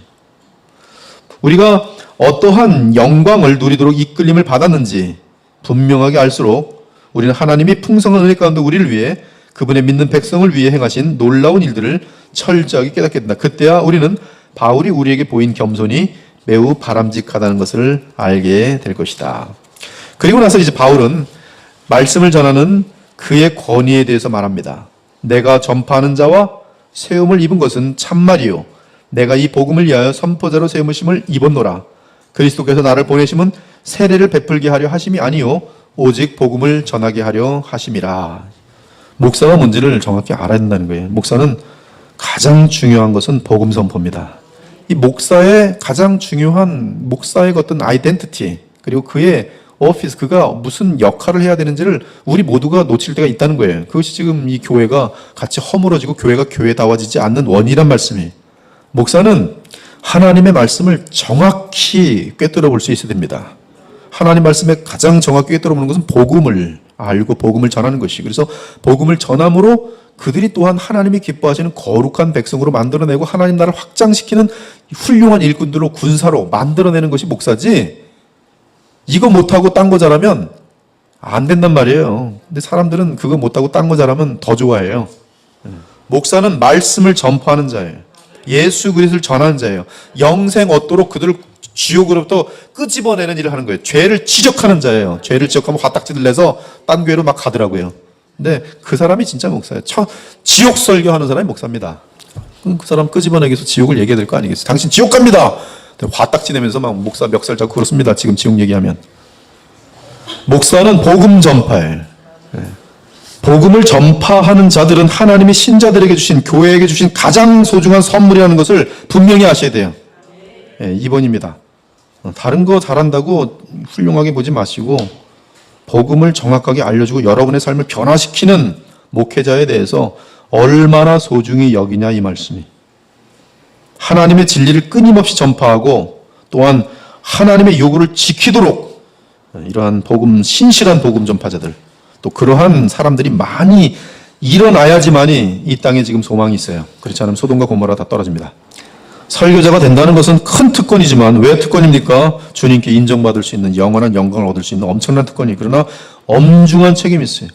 우리가 어떠한 영광을 누리도록 이끌림을 받았는지 분명하게 알수록 우리는 하나님이 풍성한 은혜 가운데 우리를 위해 그분의 믿는 백성을 위해 행하신 놀라운 일들을 철저하게 깨닫게 된다. 그때야 우리는 바울이 우리에게 보인 겸손이 매우 바람직하다는 것을 알게 될 것이다. 그리고 나서 이제 바울은 말씀을 전하는 그의 권위에 대해서 말합니다. 내가 전파하는 자와 세움을 입은 것은 참말이요. 내가 이 복음을 위하여 선포자로 세우심을 입었노라. 그리스도께서 나를 보내심은 세례를 베풀게 하려 하심이 아니요 오직 복음을 전하게 하려 하심이라. 목사가 뭔지를 정확히 알아야 된다는 거예요. 목사는 가장 중요한 것은 복음 선포입니다. 이 목사의 가장 중요한 목사의 어떤 아이덴티티 그리고 그의 오피스, 그가 무슨 역할을 해야 되는지를 우리 모두가 놓칠 때가 있다는 거예요. 그것이 지금 이 교회가 같이 허물어지고 교회가 교회다워지지 않는 원인이란 말씀이에요. 목사는 하나님의 말씀을 정확히 꿰뚫어 볼 수 있어야 됩니다. 하나님 말씀에 가장 정확히 꿰뚫어 보는 것은 복음을 알고 복음을 전하는 것이. 그래서 복음을 전함으로 그들이 또한 하나님이 기뻐하시는 거룩한 백성으로 만들어내고 하나님 나라를 확장시키는 훌륭한 일꾼들로 군사로 만들어내는 것이 목사지, 이거 못하고 딴 거 잘하면 안 된단 말이에요. 근데 사람들은 그거 못하고 딴 거 잘하면 더 좋아해요. 목사는 말씀을 전파하는 자예요. 예수 그리스도를 전하는 자예요. 영생 얻도록 그들을 지옥으로부터 끄집어내는 일을 하는 거예요. 죄를 지적하는 자예요. 죄를 지적하면 화딱지를 내서 딴 교회로 막 가더라고요. 근데 그 사람이 진짜 목사예요. 지옥 설교하는 사람이 목사입니다. 그 사람 끄집어내기 위해서 지옥을 얘기해야 될 거 아니겠어요? 당신 지옥 갑니다! 화딱지 내면서 막 목사 멱살 잡고 그렇습니다. 지금 지옥 얘기하면. 목사는 복음 전파예요. 복음을 전파하는 자들은 하나님이 신자들에게 주신, 교회에게 주신 가장 소중한 선물이라는 것을 분명히 아셔야 돼요. 2번입니다. 다른 거 잘한다고 훌륭하게 보지 마시고 복음을 정확하게 알려주고 여러분의 삶을 변화시키는 목회자에 대해서 얼마나 소중히 여기냐, 이 말씀이. 하나님의 진리를 끊임없이 전파하고 또한 하나님의 요구를 지키도록 이러한 복음, 신실한 복음 전파자들, 또 그러한 사람들이 많이 일어나야지만이 이 땅에 지금 소망이 있어요. 그렇지 않으면 소돔과 고모라 다 떨어집니다. 설교자가 된다는 것은 큰 특권이지만, 왜 특권입니까? 주님께 인정받을 수 있는, 영원한 영광을 얻을 수 있는 엄청난 특권이, 그러나 엄중한 책임이 있어요.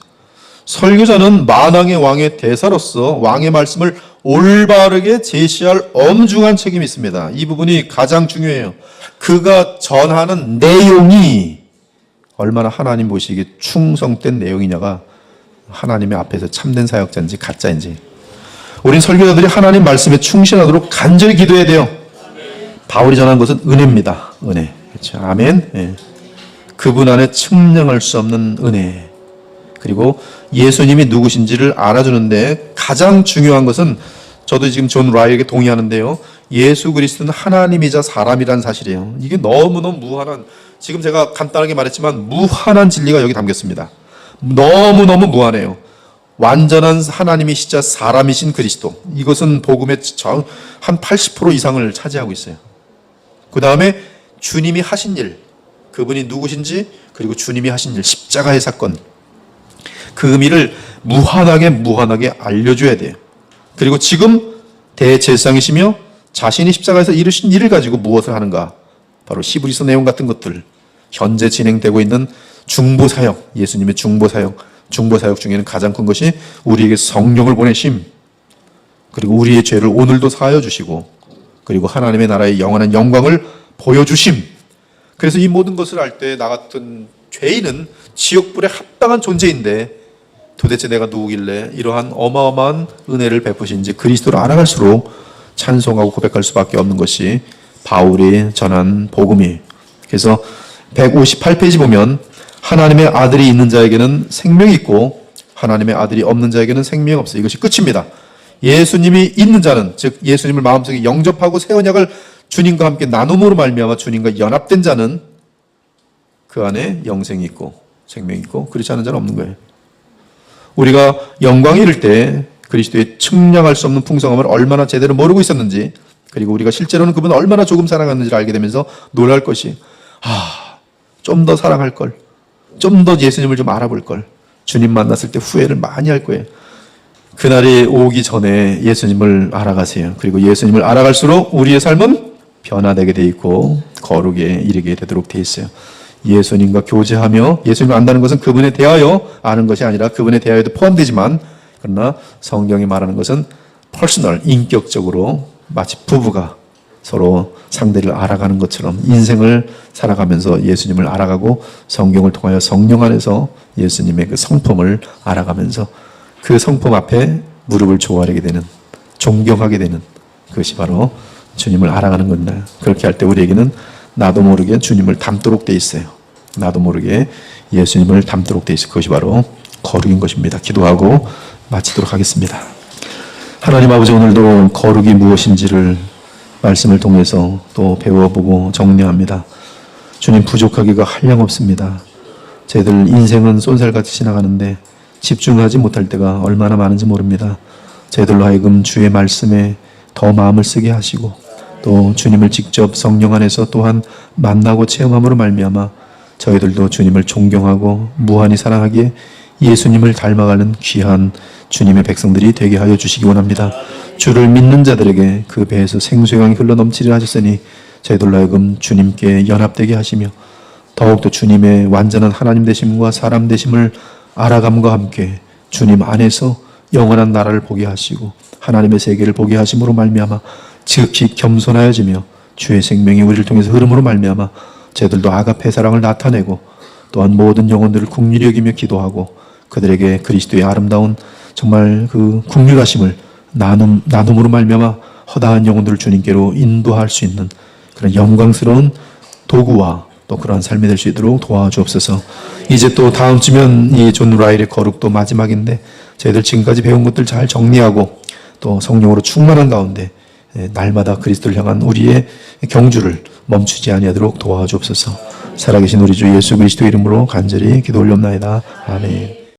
설교자는 만왕의 왕의 대사로서 왕의 말씀을 올바르게 제시할 엄중한 책임이 있습니다. 이 부분이 가장 중요해요. 그가 전하는 내용이 얼마나 하나님 보시기에 충성된 내용이냐가 하나님의 앞에서 참된 사역자인지 가짜인지. 우린 설교자들이 하나님 말씀에 충실하도록 간절히 기도해야 돼요. 바울이 전한 것은 은혜입니다. 은혜. 그렇죠. 아멘. 예. 그분 안에 측량할 수 없는 은혜. 그리고 예수님이 누구신지를 알아주는데 가장 중요한 것은, 저도 지금 존 라이에게 동의하는데요, 예수 그리스도는 하나님이자 사람이라는 사실이에요. 이게 너무너무 무한한, 지금 제가 간단하게 말했지만 무한한 진리가 여기 담겼습니다. 너무너무 무한해요. 완전한 하나님이시자 사람이신 그리스도. 이것은 복음의 한 80% 이상을 차지하고 있어요. 그 다음에 주님이 하신 일, 그분이 누구신지, 그리고 주님이 하신 일, 십자가의 사건, 그 의미를 무한하게 알려줘야 돼요. 그리고 지금 대제사장이시며 자신이 십자가에서 이루신 일을 가지고 무엇을 하는가? 바로 히브리서 내용 같은 것들, 현재 진행되고 있는 중보사역, 예수님의 중보사역 중에는 가장 큰 것이 우리에게 성령을 보내심, 그리고 우리의 죄를 오늘도 사하여 주시고, 그리고 하나님의 나라의 영원한 영광을 보여주심. 그래서 이 모든 것을 할 때 나 같은 죄인은 지옥불에 합당한 존재인데, 도대체 내가 누구길래 이러한 어마어마한 은혜를 베푸신지 그리스도를 알아갈수록 찬송하고 고백할 수밖에 없는 것이 바울이 전한 복음이에요. 그래서 158페이지 보면 하나님의 아들이 있는 자에게는 생명이 있고 하나님의 아들이 없는 자에게는 생명이 없어요. 이것이 끝입니다. 예수님이 있는 자는, 즉 예수님을 마음속에 영접하고 새 언약을 주님과 함께 나눔으로 말미암아 주님과 연합된 자는 그 안에 영생이 있고 생명이 있고, 그렇지 않은 자는 없는 거예요. 우리가 영광에 이를 때 그리스도의 측량할 수 없는 풍성함을 얼마나 제대로 모르고 있었는지, 그리고 우리가 실제로는 그분을 얼마나 조금 사랑하는지를 알게 되면서 놀랄 것이, 좀 더 사랑할 걸, 좀 더 예수님을 좀 알아볼 걸, 주님 만났을 때 후회를 많이 할 거예요. 그날이 오기 전에 예수님을 알아가세요. 그리고 예수님을 알아갈수록 우리의 삶은 변화되게 돼 있고 거룩에 이르게 되도록 돼 있어요. 예수님과 교제하며, 예수님을 안다는 것은 그분에 대하여 아는 것이 아니라 그분에 대하여도 포함되지만, 그러나 성경이 말하는 것은 퍼스널, 인격적으로 마치 부부가 서로 상대를 알아가는 것처럼 인생을 살아가면서 예수님을 알아가고, 성경을 통하여 성령 안에서 예수님의 그 성품을 알아가면서 그 성품 앞에 무릎을 조아리게 되는, 존경하게 되는, 그것이 바로 주님을 알아가는 겁니다. 그렇게 할 때 우리에게는 나도 모르게 주님을 닮도록 돼 있어요. 나도 모르게 예수님을 닮도록 돼 있어요. 그것이 바로 거룩인 것입니다. 기도하고 마치도록 하겠습니다. 하나님 아버지, 오늘도 거룩이 무엇인지를 말씀을 통해서 또 배워보고 정리합니다. 주님, 부족하기가 한량없습니다. 저희들 인생은 쏜살같이 지나가는데 집중하지 못할 때가 얼마나 많은지 모릅니다. 저희들로 하여금 주의 말씀에 더 마음을 쓰게 하시고, 또 주님을 직접 성령 안에서 또한 만나고 체험함으로 말미암아 저희들도 주님을 존경하고 무한히 사랑하기에 예수님을 닮아가는 귀한 주님의 백성들이 되게 하여 주시기 원합니다. 주를 믿는 자들에게 그 배에서 생수의 강이 흘러넘치려 하셨으니 저희들로 하여금 주님께 연합되게 하시며 더욱더 주님의 완전한 하나님 되심과 사람 되심을 알아감과 함께 주님 안에서 영원한 나라를 보게 하시고 하나님의 세계를 보게 하심으로 말미암아 지극히 겸손하여지며 주의 생명이 우리를 통해서 흐름으로 말미암아 저희들도 아가페 사랑을 나타내고 또한 모든 영혼들을 긍휼히 여기며 기도하고 그들에게 그리스도의 아름다운 정말 그 긍휼하심을 나눔으로 말미암아 허다한 영혼들을 주님께로 인도할 수 있는 그런 영광스러운 도구와 또 그러한 삶이 될 수 있도록 도와주옵소서. 이제 또 다음 주면 이 존 라일의 거룩도 마지막인데 저희들 지금까지 배운 것들 잘 정리하고 또 성령으로 충만한 가운데 날마다 그리스도를 향한 우리의 경주를 멈추지 아니하도록 도와주옵소서. 살아계신 우리 주 예수 그리스도 이름으로 간절히 기도 올렸나이다. 아멘.